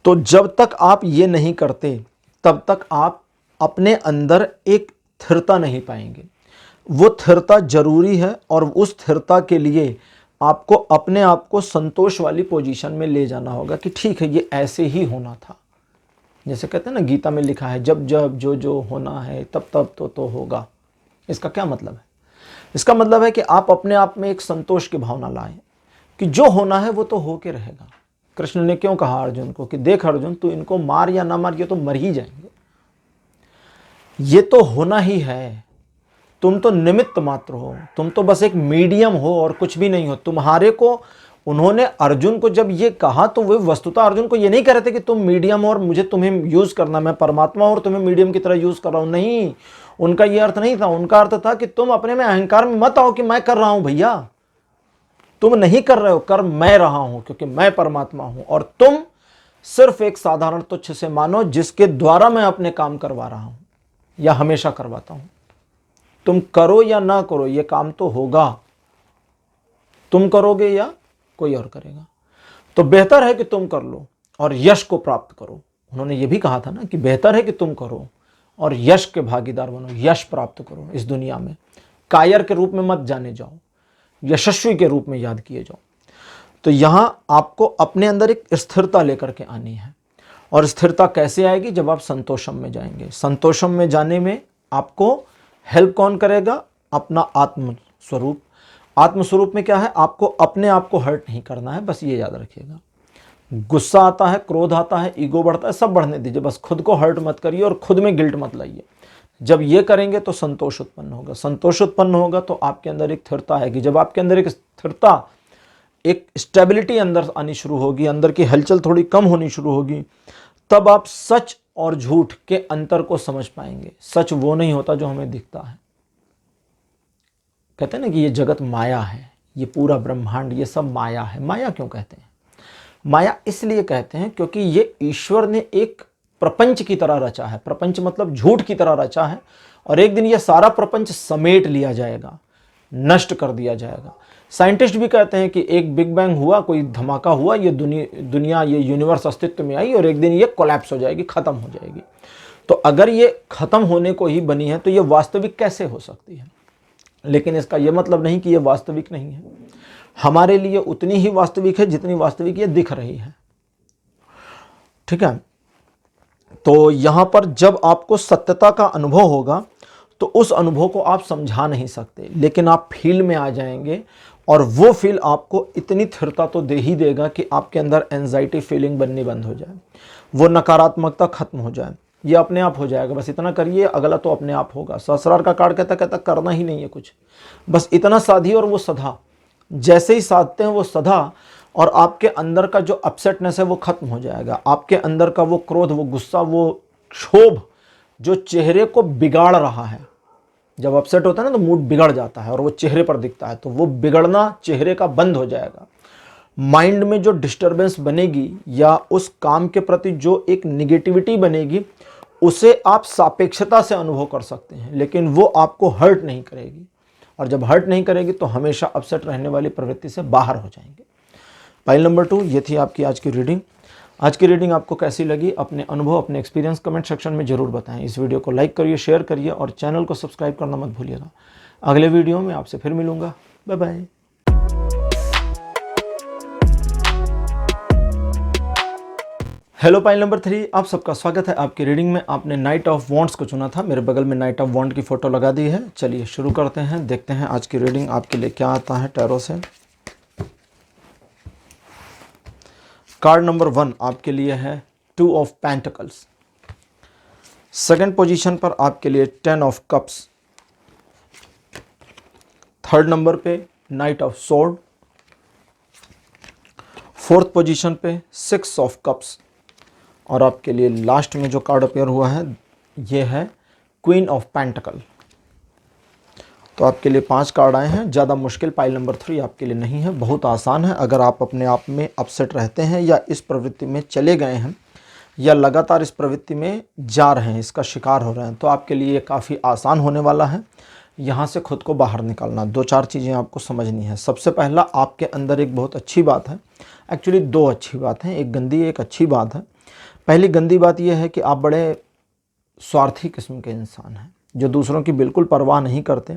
S1: तो जब तक आप ये नहीं करते तब तक आप अपने अंदर एक स्थिरता नहीं पाएंगे। वो स्थिरता जरूरी है और उस स्थिरता के लिए आपको अपने आप को संतोष वाली पोजीशन में ले जाना होगा कि ठीक है, ये ऐसे ही होना था। जैसे कहते हैं ना, गीता में लिखा है, जब जब जो जो होना है तब तब तो होगा। इसका क्या मतलब है? इसका मतलब है कि आप अपने आप में एक संतोष की भावना लाएं कि जो होना है वो तो होके रहेगा। कृष्ण ने क्यों कहा अर्जुन को कि देख अर्जुन, तू इनको मार या ना मार, ये तो मर ही जाएंगे, ये तो होना ही है। तुम तो निमित्त मात्र हो, तुम तो बस एक मीडियम हो और कुछ भी नहीं हो। तुम्हारे को उन्होंने अर्जुन को जब ये कहा तो वे वस्तुतः अर्जुन को ये नहीं कह रहे थे कि तुम मीडियम हो और मुझे तुम्हें यूज करना, मैं परमात्मा और तुम्हें मीडियम की तरह यूज कर रहा हूं। नहीं, उनका ये अर्थ नहीं था। उनका अर्थ था कि तुम अपने में अहंकार में मत आओ कि मैं कर रहा हूं। भैया, तुम नहीं कर रहे हो, कर मैं रहा हूं, क्योंकि मैं परमात्मा हूं और तुम सिर्फ एक साधारण तुच्छ से मानो जिसके द्वारा मैं अपने काम करवा रहा हूं या हमेशा करवाता हूं। तुम करो या ना करो, ये काम तो होगा। तुम करोगे या कोई और करेगा, तो बेहतर है कि तुम कर लो और यश को प्राप्त करो। उन्होंने ये भी कहा था ना कि बेहतर है कि तुम करो और यश के भागीदार बनो, यश प्राप्त करो इस दुनिया में। कायर के रूप में मत जाने जाओ, यशस्वी के रूप में याद किए जाओ। तो यहां आपको अपने अंदर एक स्थिरता लेकर के आनी है। और स्थिरता कैसे आएगी? जब आप संतोषम में जाएंगे। संतोषम में जाने में आपको हेल्प कौन करेगा? अपना आत्मस्वरूप। आत्मस्वरूप में क्या है? आपको अपने आप को हर्ट नहीं करना है, बस ये याद रखिएगा। गुस्सा आता है, क्रोध आता है, ईगो बढ़ता है, सब बढ़ने दीजिए, बस खुद को हर्ट मत करिए और खुद में गिल्ट मत लाइए। जब ये करेंगे तो संतोष उत्पन्न होगा। संतोष उत्पन्न होगा तो आपके अंदर एक स्थिरता आएगी। जब आपके अंदर एक स्थिरता, एक स्टेबिलिटी अंदर आनी शुरू होगी, अंदर की हलचल थोड़ी कम होनी शुरू होगी, तब आप सच और झूठ के अंतर को समझ पाएंगे। सच वो नहीं होता जो हमें दिखता है। कहते हैं ना कि ये जगत माया है, ये पूरा ब्रह्मांड, ये सब माया है। माया क्यों कहते हैं? माया इसलिए कहते हैं क्योंकि ये ईश्वर ने एक प्रपंच की तरह रचा है। प्रपंच मतलब झूठ की तरह रचा है और एक दिन ये सारा प्रपंच समेट लिया जाएगा, नष्ट कर दिया जाएगा। साइंटिस्ट भी कहते हैं कि एक बिग बैंग हुआ, कोई धमाका हुआ, ये दुनिया ये यूनिवर्स अस्तित्व में आई और एक दिन ये कोलैप्स हो जाएगी, खत्म हो जाएगी। तो अगर ये खत्म होने को ही बनी है तो ये वास्तविक कैसे हो सकती है? लेकिन इसका यह मतलब नहीं कि ये वास्तविक नहीं है। हमारे लिए उतनी ही वास्तविक है जितनी वास्तविक ये दिख रही है। ठीक है? तो यहां पर जब आपको सत्यता का अनुभव होगा तो उस अनुभव को आप समझा नहीं सकते, लेकिन आप फील में आ जाएंगे और वो फील आपको इतनी स्थिरता तो दे ही देगा कि आपके अंदर एंजाइटी फीलिंग बननी बंद हो जाए, वो नकारात्मकता खत्म हो जाए। ये अपने आप हो जाएगा, बस इतना करिए, अगला तो अपने आप होगा। ससुराल का कार्ड कहता कहता करना ही नहीं है कुछ, बस इतना साधिए और वो सधा। जैसे ही साधते हैं वो सधा, और आपके अंदर का जो अपसेटनेस है वो खत्म हो जाएगा। आपके अंदर का वो क्रोध, वो गुस्सा, वो क्षोभ जो चेहरे को बिगाड़ रहा है, जब अपसेट होता है ना तो मूड बिगड़ जाता है और वो चेहरे पर दिखता है, तो वो बिगड़ना चेहरे का बंद हो जाएगा। माइंड में जो डिस्टरबेंस बनेगी या उस काम के प्रति जो एक निगेटिविटी बनेगी, उसे आप सापेक्षता से अनुभव कर सकते हैं, लेकिन वो आपको हर्ट नहीं करेगी। और जब हर्ट नहीं करेगी तो हमेशा अपसेट रहने वाली प्रवृत्ति से बाहर हो जाएंगे। पाइल नंबर 2, ये थी आपकी आज की रीडिंग। आज की रीडिंग आपको कैसी लगी, अपने अनुभव, अपने एक्सपीरियंस कमेंट सेक्शन में जरूर बताएं। इस वीडियो को लाइक करिए, शेयर करिए और चैनल को सब्सक्राइब करना मत भूलिएगा। अगले वीडियो में आपसे फिर मिलूंगा। Bye bye. Hello pile number 3, आप सबका स्वागत है आपकी रीडिंग में। आपने नाइट ऑफ वॉन्ड्स को चुना था, मेरे बगल में नाइट ऑफ वॉन्ड की फोटो लगा दी है। चलिए शुरू करते हैं, देखते हैं आज की रीडिंग आपके लिए क्या आता है टैरो से। कार्ड नंबर 1 आपके लिए है 2 ऑफ पेंटिकल्स। सेकंड पोजीशन पर आपके लिए 10 ऑफ कप्स। थर्ड नंबर पे night of sword. Fourth position पे 6 ऑफ कप्स। और आपके लिए लास्ट में जो कार्ड अपेयर हुआ है ये है क्वीन ऑफ पेंटिकल। तो आपके लिए 5 कार्ड आए हैं। ज़्यादा मुश्किल पाइल नंबर 3 आपके लिए नहीं है, बहुत आसान है। अगर आप अपने आप में अपसेट रहते हैं या इस प्रवृत्ति में चले गए हैं या लगातार इस प्रवृत्ति में जा रहे हैं, इसका शिकार हो रहे हैं, तो आपके लिए काफ़ी आसान होने वाला है यहाँ से खुद को बाहर निकालना। 2-4 चीज़ें आपको समझनी है। सबसे पहला, आपके अंदर एक बहुत अच्छी बात है, एक्चुअली 2 अच्छी बात हैं, एक गंदी एक अच्छी बात है। पहली गंदी बात यह है कि आप बड़े स्वार्थी किस्म के इंसान हैं जो दूसरों की बिल्कुल परवाह नहीं करते।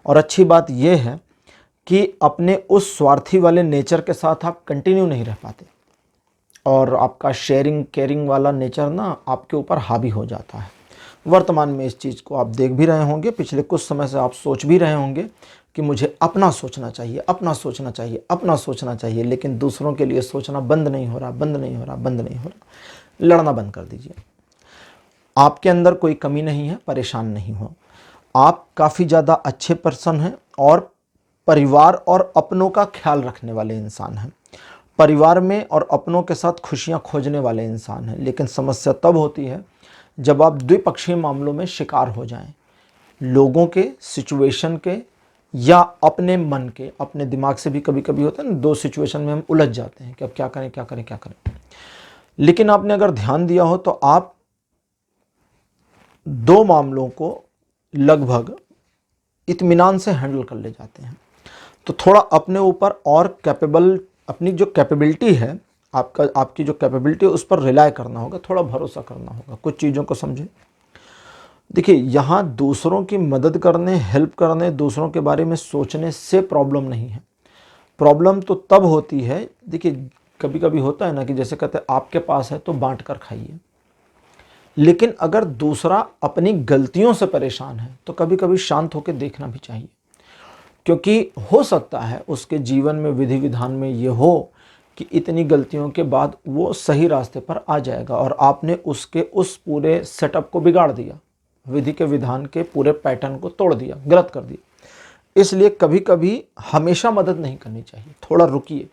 S1: और अच्छी बात यह है कि अपने उस स्वार्थी वाले नेचर के साथ आप कंटिन्यू नहीं रह पाते और आपका शेयरिंग केयरिंग वाला नेचर ना आपके ऊपर हावी हो जाता है। वर्तमान में इस चीज़ को आप देख भी रहे होंगे, पिछले कुछ समय से आप सोच भी रहे होंगे कि मुझे अपना सोचना चाहिए, अपना सोचना चाहिए, अपना सोचना चाहिए, लेकिन दूसरों के लिए सोचना बंद नहीं हो रहा, बंद नहीं हो रहा, बंद नहीं हो रहा। लड़ना बंद कर दीजिए। आपके अंदर कोई कमी नहीं है, परेशान नहीं हो। आप काफ़ी ज़्यादा अच्छे पर्सन हैं और परिवार और अपनों का ख्याल रखने वाले इंसान हैं। परिवार में और अपनों के साथ खुशियां खोजने वाले इंसान हैं। लेकिन समस्या तब होती है जब आप द्विपक्षीय मामलों में शिकार हो जाएं, लोगों के, सिचुएशन के या अपने मन के, अपने दिमाग से भी कभी कभी होता है ना, 2 सिचुएशन में हम उलझ जाते हैं कि अब क्या करें क्या करें क्या करें। लेकिन आपने अगर ध्यान दिया हो तो आप 2 मामलों को लगभग इत्मीनान से हैंडल कर ले जाते हैं। तो थोड़ा अपने ऊपर और कैपेबल, अपनी जो कैपेबिलिटी है, आपकी जो कैपेबिलिटी है उस पर रिलाय करना होगा, थोड़ा भरोसा करना होगा। कुछ चीज़ों को समझें। देखिए, यहाँ दूसरों की मदद करने, हेल्प करने, दूसरों के बारे में सोचने से प्रॉब्लम नहीं है। प्रॉब्लम तो तब होती है, देखिए कभी कभी होता है ना कि जैसे कहते हैं आपके पास है तो बांट कर खाइए, लेकिन अगर दूसरा अपनी गलतियों से परेशान है तो कभी कभी शांत होकर देखना भी चाहिए। क्योंकि हो सकता है उसके जीवन में, विधि विधान में ये हो कि इतनी गलतियों के बाद वो सही रास्ते पर आ जाएगा और आपने उसके उस पूरे सेटअप को बिगाड़ दिया, विधि के विधान के पूरे पैटर्न को तोड़ दिया, गलत कर दिया। इसलिए कभी कभी हमेशा मदद नहीं करनी चाहिए, थोड़ा रुकिए।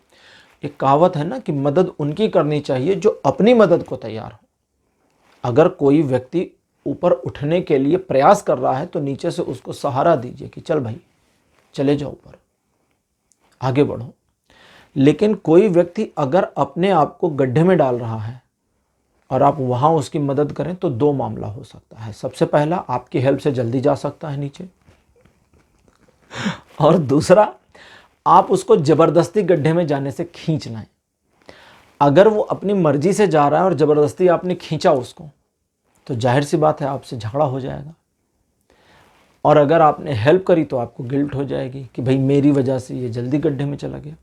S1: एक कहावत है ना कि मदद उनकी करनी चाहिए जो अपनी मदद को तैयार हो। अगर कोई व्यक्ति ऊपर उठने के लिए प्रयास कर रहा है तो नीचे से उसको सहारा दीजिए कि चल भाई, चले जाओ ऊपर, आगे बढ़ो। लेकिन कोई व्यक्ति अगर अपने आप को गड्ढे में डाल रहा है और आप वहां उसकी मदद करें तो 2 मामला हो सकता है। सबसे पहला, आपकी हेल्प से जल्दी जा सकता है नीचे, और दूसरा, आप उसको जबरदस्ती गड्ढे में जाने से खींचना है। अगर वो अपनी मर्जी से जा रहा है और जबरदस्ती आपने खींचा उसको, तो जाहिर सी बात है आपसे झगड़ा हो जाएगा। और अगर आपने हेल्प करी तो आपको गिल्ट हो जाएगी कि भाई मेरी वजह से ये जल्दी गड्ढे में चला गया।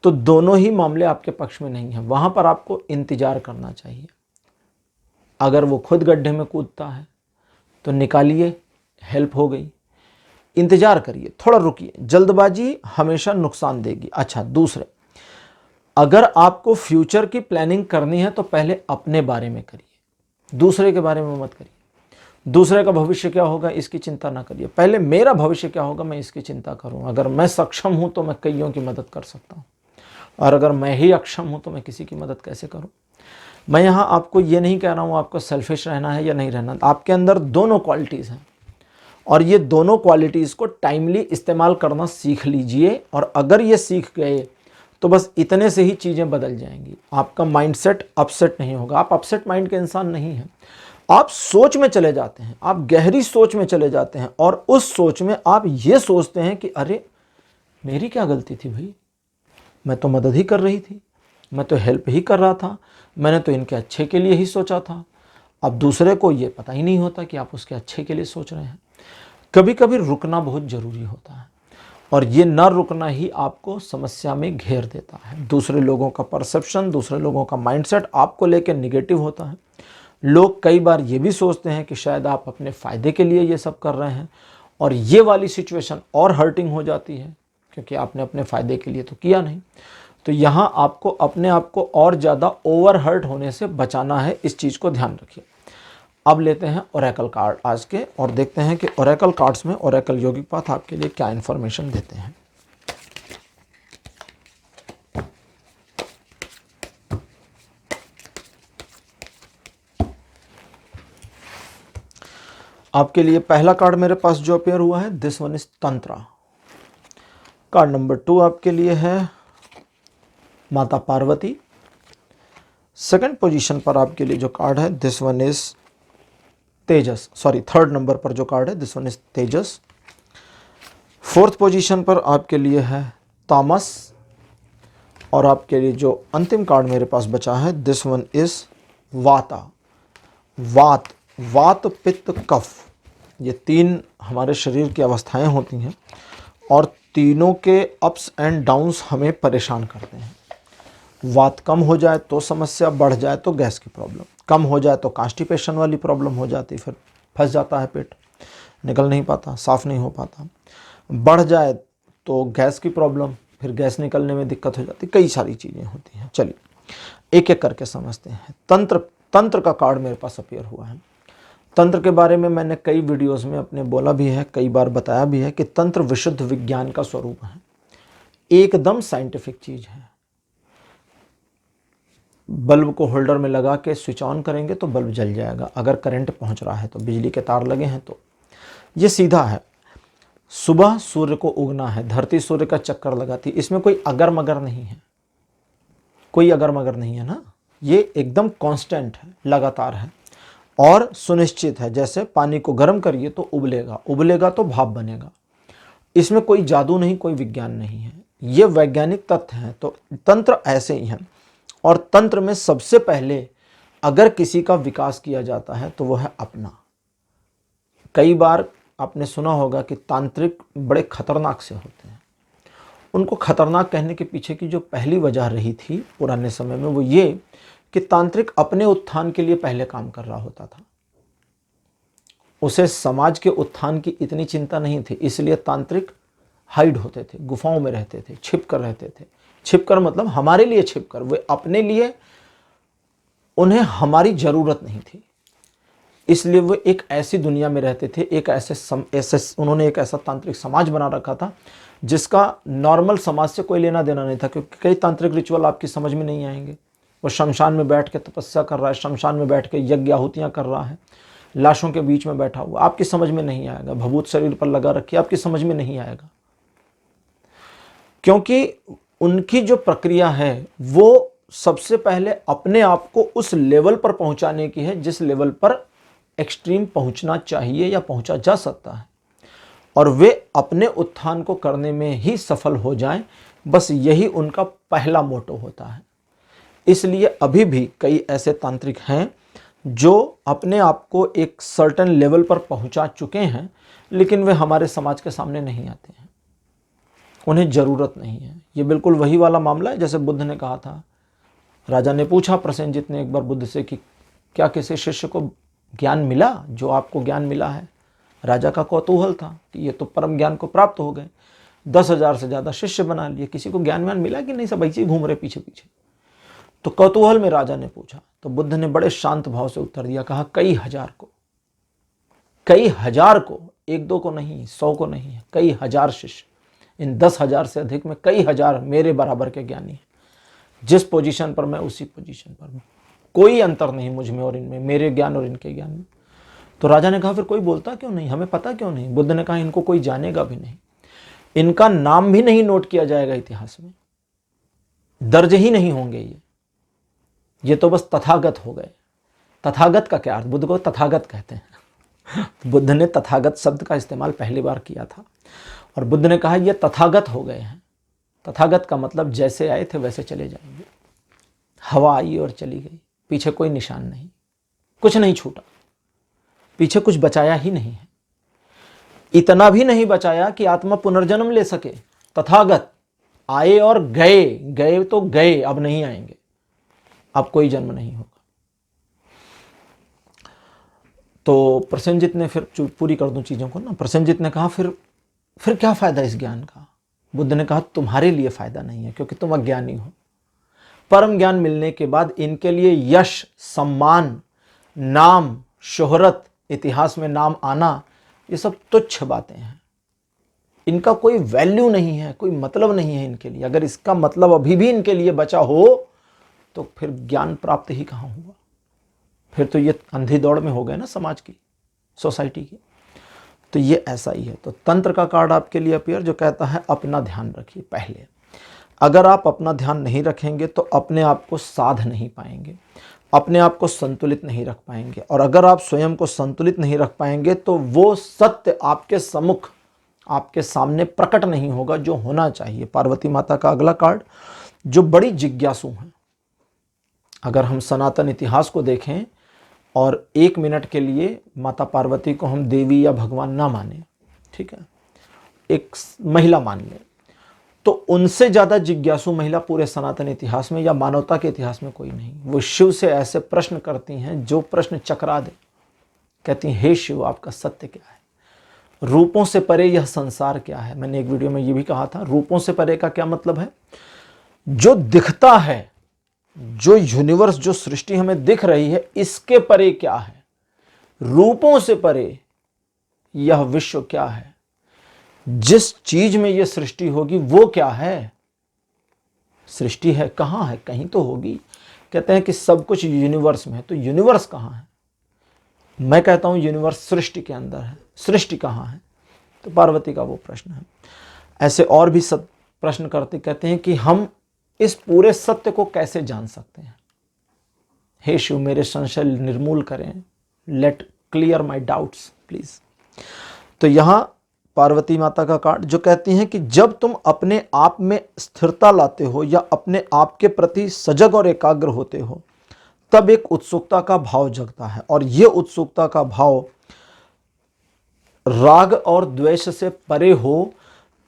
S1: तो दोनों ही मामले आपके पक्ष में नहीं है। वहां पर आपको इंतजार करना चाहिए। अगर वो खुद गड्ढे में कूदता है तो निकालिए, हेल्प हो गई। इंतजार करिए, थोड़ा रुकिए, जल्दबाजी हमेशा नुकसान देगी। अच्छा, दूसरे, अगर आपको फ्यूचर की प्लानिंग करनी है तो पहले अपने बारे में करिए, दूसरे के बारे में मत करिए। दूसरे का भविष्य क्या होगा इसकी चिंता ना करिए, पहले मेरा भविष्य क्या होगा मैं इसकी चिंता करूं। अगर मैं सक्षम हूं तो मैं कईयों की मदद कर सकता हूं, और अगर मैं ही अक्षम हूं तो मैं किसी की मदद कैसे करूं। मैं यहाँ आपको ये नहीं कह रहा हूँ आपको सेल्फिश रहना है या नहीं रहना, आपके अंदर दोनों क्वालिटीज़ हैं, और ये दोनों क्वालिटीज़ को टाइमली इस्तेमाल करना सीख लीजिए। और अगर ये सीख गए तो बस इतने से ही चीज़ें बदल जाएंगी। आपका माइंडसेट अपसेट नहीं होगा। आप अपसेट माइंड के इंसान नहीं हैं, आप सोच में चले जाते हैं, आप गहरी सोच में चले जाते हैं, और उस सोच में आप ये सोचते हैं कि अरे मेरी क्या गलती थी भाई, मैं तो मदद ही कर रही थी, मैं तो हेल्प ही कर रहा था, मैंने तो इनके अच्छे के लिए ही सोचा था। अब दूसरे को ये पता ही नहीं होता कि आप उसके अच्छे के लिए सोच रहे हैं। कभी कभी रुकना बहुत ज़रूरी होता है, और ये न रुकना ही आपको समस्या में घेर देता है। दूसरे लोगों का परसेप्शन, दूसरे लोगों का माइंडसेट आपको लेकर निगेटिव होता है। लोग कई बार ये भी सोचते हैं कि शायद आप अपने फ़ायदे के लिए ये सब कर रहे हैं, और ये वाली सिचुएशन और हर्टिंग हो जाती है क्योंकि आपने अपने फ़ायदे के लिए तो किया नहीं। तो यहाँ आपको अपने आप को और ज़्यादा ओवर हर्ट होने से बचाना है, इस चीज़ को ध्यान रखिए। अब लेते हैं ओरेकल कार्ड आज के, और देखते हैं कि ओरेकल कार्ड्स में ओरेकल योगिक पाथ आपके लिए क्या इन्फॉर्मेशन देते हैं। आपके लिए पहला कार्ड मेरे पास जो अपेयर हुआ है, this one is tantra. Card number 2 आपके लिए है माता पार्वती। सेकंड पोजीशन पर आपके लिए जो कार्ड है, this one is Tejas. Sorry, third number पर जो कार्ड है, this one is Tejas. Fourth position पर आपके लिए है तामस, और आपके लिए जो अंतिम कार्ड मेरे पास बचा है, दिस वन इज वाता। वात, वात, पित्त, कफ, ये तीन हमारे शरीर की अवस्थाएं होती हैं, और तीनों के अप्स एंड डाउन्स हमें परेशान करते हैं। वात कम हो जाए तो समस्या, बढ़ जाए तो गैस की प्रॉब्लम, कम हो जाए तो कॉन्स्टिपेशन वाली प्रॉब्लम हो जाती, फिर फंस जाता है पेट, निकल नहीं पाता, साफ नहीं हो पाता। बढ़ जाए तो गैस की प्रॉब्लम, फिर गैस निकलने में दिक्कत हो जाती, कई सारी चीज़ें होती हैं। चलिए एक एक करके समझते हैं। तंत्र का कार्ड मेरे पास अपीयर हुआ है। तंत्र के बारे में मैंने कई वीडियोस में अपने बोला भी है, कई बार बताया भी है कि तंत्र विशुद्ध विज्ञान का स्वरूप है, एकदम साइंटिफिक चीज़ है। बल्ब को होल्डर में लगा के स्विच ऑन करेंगे तो बल्ब जल जाएगा, अगर करंट पहुंच रहा है तो, बिजली के तार लगे हैं तो। ये सीधा है। सुबह सूर्य को उगना है, धरती सूर्य का चक्कर लगाती, इसमें कोई अगर मगर नहीं है, कोई अगर मगर नहीं है ना, ये एकदम कांस्टेंट है, लगातार है और सुनिश्चित है। जैसे पानी को गर्म करिए तो उबलेगा, उबलेगा तो भाप बनेगा। इसमें कोई जादू नहीं, कोई विज्ञान नहीं है, ये वैज्ञानिक तथ्य हैं। तो तंत्र ऐसे ही हैं, और तंत्र में सबसे पहले अगर किसी का विकास किया जाता है तो वो है अपना। कई बार आपने सुना होगा कि तांत्रिक बड़े खतरनाक से होते हैं। उनको खतरनाक कहने के पीछे की जो पहली वजह रही थी पुराने समय में, वो ये कि तांत्रिक अपने उत्थान के लिए पहले काम कर रहा होता था, उसे समाज के उत्थान की इतनी चिंता नहीं थी, इसलिए तांत्रिक हाइड होते थे, गुफाओं में रहते थे, छिप कर रहते थे। छिप कर मतलब हमारे लिए छिप कर, वे अपने लिए, उन्हें हमारी ज़रूरत नहीं थी, इसलिए वो एक ऐसी दुनिया में रहते थे, एक उन्होंने एक ऐसा तांत्रिक समाज बना रखा था जिसका नॉर्मल समाज से कोई लेना देना नहीं था। क्योंकि कई तांत्रिक रिचुअल आपकी समझ में नहीं आएंगे। वो शमशान में बैठ के तपस्या कर रहा है, शमशान में बैठ के यज्ञ आहुतियाँ कर रहा है, लाशों के बीच में बैठा हुआ, आपकी समझ में नहीं आएगा। भभूत शरीर पर लगा रखी, आपकी समझ में नहीं आएगा, क्योंकि उनकी जो प्रक्रिया है वो सबसे पहले अपने आप को उस लेवल पर पहुंचाने की है जिस लेवल पर एक्सट्रीम पहुंचना चाहिए या पहुंचा जा सकता है, और वे अपने उत्थान को करने में ही सफल हो जाएं, बस यही उनका पहला मोटो होता है। इसलिए अभी भी कई ऐसे तांत्रिक हैं जो अपने आप को एक सर्टेन लेवल पर पहुंचा चुके हैं, लेकिन वे हमारे समाज के सामने नहीं आते हैं, उन्हें ज़रूरत नहीं है। ये बिल्कुल वही वाला मामला है जैसे बुद्ध ने कहा था। राजा ने पूछा प्रसेनजित ने एक बार बुद्ध से कि क्या किसी शिष्य को ज्ञान मिला जो आपको ज्ञान मिला है? राजा का कौतूहल था कि ये तो परम ज्ञान को प्राप्त हो गए, 10,000 से ज़्यादा शिष्य बना लिए, किसी को ज्ञान व्यान मिला कि नहीं, सब ऐसे ही घूम रहे पीछे पीछे। तो कौतूहल में राजा ने पूछा, तो बुद्ध ने बड़े शांत भाव से उत्तर दिया, कहा कई हजार को, कई हजार को, एक दो को नहीं, 100 को नहीं है, कई हजार शिष्य। इन 10,000 से अधिक में कई हजार मेरे बराबर के ज्ञानी हैं। जिस पोजीशन पर मैं उसी पोजीशन पर हूँ, कोई अंतर नहीं मुझ में और इनमें, मेरे ज्ञान और इनके ज्ञान में। तो राजा ने कहा फिर कोई बोलता क्यों नहीं, हमें पता क्यों नहीं? बुद्ध ने कहा इनको कोई जानेगा भी नहीं, इनका नाम भी नहीं नोट किया जाएगा इतिहास में, दर्ज ही नहीं होंगे ये तो बस तथागत हो गए। तथागत का क्या अर्थ? बुद्ध को तथागत कहते हैं। बुद्ध ने तथागत शब्द का इस्तेमाल पहली बार किया था और बुद्ध ने कहा ये तथागत हो गए हैं। तथागत का मतलब जैसे आए थे वैसे चले जाएंगे। हवा आई और चली गई, पीछे कोई निशान नहीं, कुछ नहीं छूटा, पीछे कुछ बचाया ही नहीं है। इतना भी नहीं बचाया कि आत्मा पुनर्जन्म ले सके। तथागत आए और गए, गए तो गए, अब नहीं आएंगे, अब कोई जन्म नहीं होगा। तो प्रसेनजित ने फिर पूरी कर दूं चीज़ों को ना, प्रसेनजित ने कहा फिर क्या फ़ायदा इस ज्ञान का? बुद्ध ने कहा तुम्हारे लिए फ़ायदा नहीं है क्योंकि तुम अज्ञानी हो। परम ज्ञान मिलने के बाद इनके लिए यश, सम्मान, नाम, शोहरत, इतिहास में नाम आना, ये सब तुच्छ बातें हैं। इनका कोई वैल्यू नहीं है, कोई मतलब नहीं है इनके लिए। अगर इसका मतलब अभी भी इनके लिए बचा हो तो फिर ज्ञान प्राप्त ही कहाँ हुआ? फिर तो ये अंधी दौड़ में हो गए ना समाज की, सोसाइटी की। तो ये ऐसा ही है। तो तंत्र का कार्ड आपके लिए अपीयर जो कहता है अपना ध्यान रखिए पहले। अगर आप अपना ध्यान नहीं रखेंगे तो अपने आप को साध नहीं पाएंगे, अपने आप को संतुलित नहीं रख पाएंगे, और अगर आप स्वयं को संतुलित नहीं रख पाएंगे तो वो सत्य आपके सम्मुख, आपके सामने प्रकट नहीं होगा जो होना चाहिए। पार्वती माता का अगला कार्ड जो बड़ी जिज्ञासु हैं। अगर हम सनातन इतिहास को देखें और 1 मिनट के लिए माता पार्वती को हम देवी या भगवान ना माने, ठीक है, एक महिला मान लें, तो उनसे ज़्यादा जिज्ञासु महिला पूरे सनातन इतिहास में या मानवता के इतिहास में कोई नहीं। वो शिव से ऐसे प्रश्न करती हैं जो प्रश्न चकरा दे। कहती हैं हे शिव आपका सत्य क्या है? रूपों से परे यह संसार क्या है? मैंने एक वीडियो में ये भी कहा था, रूपों से परे का क्या मतलब है? जो दिखता है, जो यूनिवर्स, जो सृष्टि हमें दिख रही है, इसके परे क्या है? रूपों से परे यह विश्व क्या है? जिस चीज में यह सृष्टि होगी वो क्या है? सृष्टि है कहाँ है? कहीं तो होगी। कहते हैं कि सब कुछ यूनिवर्स में है, तो यूनिवर्स कहाँ है? मैं कहता हूं यूनिवर्स सृष्टि के अंदर है। सृष्टि कहाँ है? तो पार्वती का वो प्रश्न है। ऐसे और भी सब प्रश्न करते, कहते हैं कि हम इस पूरे सत्य को कैसे जान सकते हैं? हे शिव मेरे संशय निर्मूल करें, let clear my doubts please. तो यहां पार्वती माता का कार्ड जो कहती हैं कि जब तुम अपने आप में स्थिरता लाते हो या अपने आप के प्रति सजग और एकाग्र होते हो, तब एक उत्सुकता का भाव जगता है, और यह उत्सुकता का भाव राग और द्वेष से परे हो,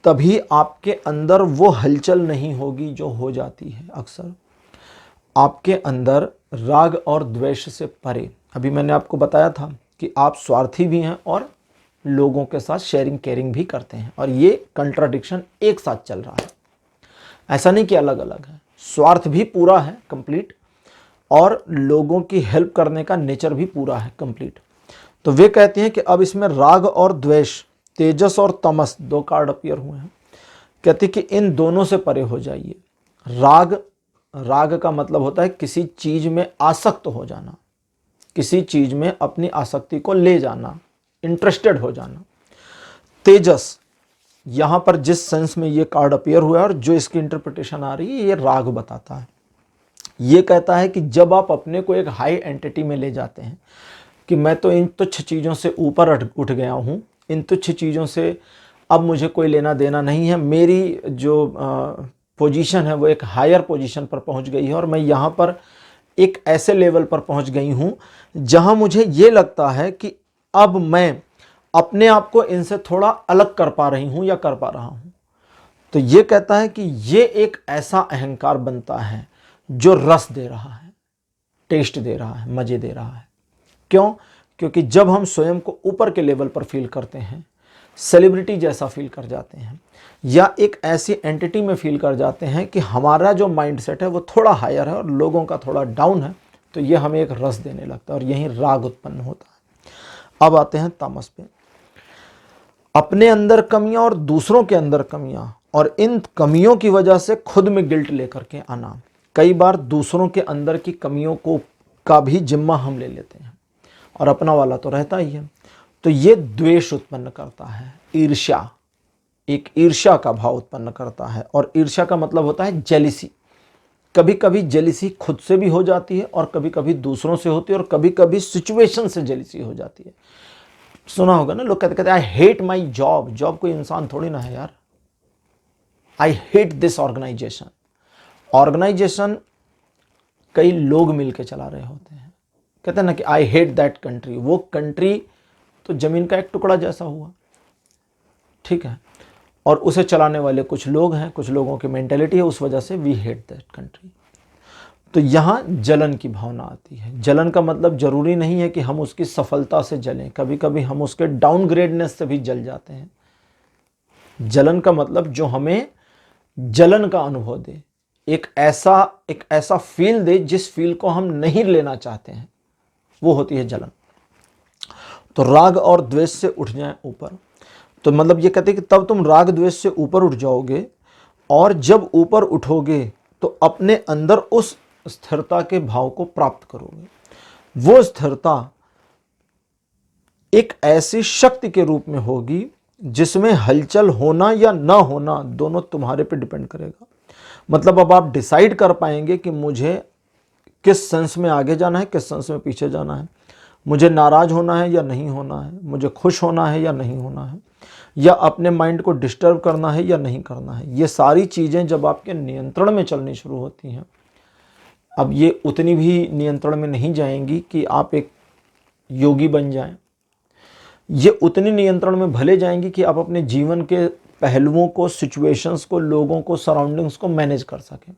S1: तभी आपके अंदर वो हलचल नहीं होगी जो हो जाती है अक्सर। आपके अंदर राग और द्वेष से परे, अभी मैंने आपको बताया था कि आप स्वार्थी भी हैं और लोगों के साथ शेयरिंग केयरिंग भी करते हैं, और ये कंट्राडिक्शन एक साथ चल रहा है। ऐसा नहीं कि अलग अलग है, स्वार्थ भी पूरा है कंप्लीट, और लोगों की हेल्प करने का नेचर भी पूरा है कंप्लीट। तो वे कहते हैं कि अब इसमें राग और द्वेष, तेजस और तमस, 2 कार्ड अपीयर हुए हैं। कहते हैं कि इन दोनों से परे हो जाइए। राग का मतलब होता है किसी चीज में आसक्त हो जाना, किसी चीज में अपनी आसक्ति को ले जाना, इंटरेस्टेड हो जाना। तेजस, यहां पर जिस सेंस में ये कार्ड अपीयर हुआ है और जो इसकी इंटरप्रिटेशन आ रही है, ये राग बताता है। ये कहता है कि जब आप अपने को एक हाई एंटिटी में ले जाते हैं कि मैं तो इन तुच्छ चीज़ों से ऊपर उठ गया हूँ, इन तुच्छ चीज़ों से अब मुझे कोई लेना देना नहीं है, मेरी जो पोजीशन है वो एक हायर पोजीशन पर पहुँच गई है, और मैं यहाँ पर एक ऐसे लेवल पर पहुँच गई हूँ जहाँ मुझे ये लगता है कि अब मैं अपने आप को इनसे थोड़ा अलग कर पा रही हूँ या कर पा रहा हूँ। तो ये कहता है कि ये एक ऐसा अहंकार बनता है जो रस दे रहा है, टेस्ट दे रहा है, मज़े दे रहा है। क्यों? क्योंकि जब हम स्वयं को ऊपर के लेवल पर फील करते हैं, सेलिब्रिटी जैसा फील कर जाते हैं, या एक ऐसी एंटिटी में फील कर जाते हैं कि हमारा जो माइंडसेट है वो थोड़ा हायर है और लोगों का थोड़ा डाउन है, तो ये हमें एक रस देने लगता है और यहीं राग उत्पन्न होता है। अब आते हैं तामस पे। अपने अंदर कमियां और दूसरों के अंदर कमियां, और इन कमियों की वजह से खुद में गिल्ट लेकर के आना। कई बार दूसरों के अंदर की कमियों का भी जिम्मा हम ले लेते हैं और अपना वाला तो रहता ही है। तो ये द्वेष उत्पन्न करता है, ईर्ष्या, एक ईर्ष्या का भाव उत्पन्न करता है। और ईर्ष्या का मतलब होता है जेलिसी। कभी कभी जेलिसी खुद से भी हो जाती है और कभी कभी दूसरों से होती है और कभी कभी सिचुएशन से जेलिसी हो जाती है। सुना होगा ना, लोग कहते I hate my job. Job कोई इंसान थोड़ी ना है यार। I hate this organisation. Organisation कई लोग मिलकर चला रहे होते हैं। कहते हैं ना कि आई हेट दैट कंट्री। वो कंट्री तो जमीन का एक टुकड़ा जैसा हुआ, ठीक है, और उसे चलाने वाले कुछ लोग हैं, कुछ लोगों की मेंटेलिटी है, उस वजह से वी हेट दैट कंट्री। तो यहाँ जलन की भावना आती है। जलन का मतलब जरूरी नहीं है कि हम उसकी सफलता से जलें, कभी कभी हम उसके डाउनग्रेडनेस से भी जल जाते हैं। जलन का मतलब जो हमें जलन का अनुभव दे, एक ऐसा फील दे जिस फील को हम नहीं लेना चाहते हैं, वो होती है जलन। तो राग और द्वेष से उठ जाएं ऊपर। तो मतलब ये कहते हैं कि तब तुम राग द्वेष से ऊपर उठ जाओगे, और जब ऊपर उठोगे तो अपने अंदर उस स्थिरता के भाव को प्राप्त करोगे। वो स्थिरता एक ऐसी शक्ति के रूप में होगी जिसमें हलचल होना या ना होना दोनों तुम्हारे पे डिपेंड करेगा। मतलब अब आप डिसाइड कर पाएंगे कि मुझे किस सेंस में आगे जाना है, किस सेंस में पीछे जाना है, मुझे नाराज होना है या नहीं होना है, मुझे खुश होना है या नहीं होना है, या अपने माइंड को डिस्टर्ब करना है या नहीं करना है। ये सारी चीज़ें जब आपके नियंत्रण में चलनी शुरू होती हैं, अब ये उतनी भी नियंत्रण में नहीं जाएंगी कि आप एक योगी बन जाएं। ये उतनी नियंत्रण में भले जाएंगी कि आप अपने जीवन के पहलुओं को, सिचुएशंस को, लोगों को, सराउंडिंग्स को मैनेज कर सकें।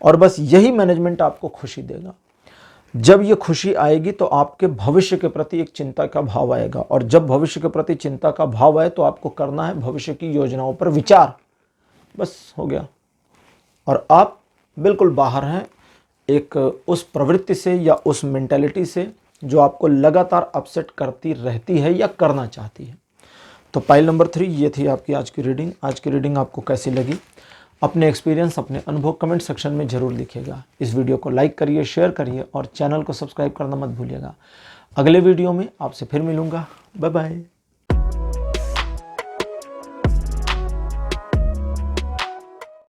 S1: और बस यही मैनेजमेंट आपको खुशी देगा। जब ये खुशी आएगी तो आपके भविष्य के प्रति एक चिंता का भाव आएगा, और जब भविष्य के प्रति चिंता का भाव आए तो आपको करना है भविष्य की योजनाओं पर विचार। बस हो गया, और आप बिल्कुल बाहर हैं एक उस प्रवृत्ति से या उस मेंटालिटी से जो आपको लगातार अपसेट करती रहती है या करना चाहती है। तो पाइल नंबर 3 ये थी आपकी आज की रीडिंग। आज की रीडिंग आपको कैसी लगी? अपने एक्सपीरियंस, अपने अनुभव कमेंट सेक्शन में ज़रूर लिखिएगा। इस वीडियो को लाइक करिए, शेयर करिए और चैनल को सब्सक्राइब करना मत भूलिएगा। अगले वीडियो में आपसे फिर मिलूँगा। Bye bye.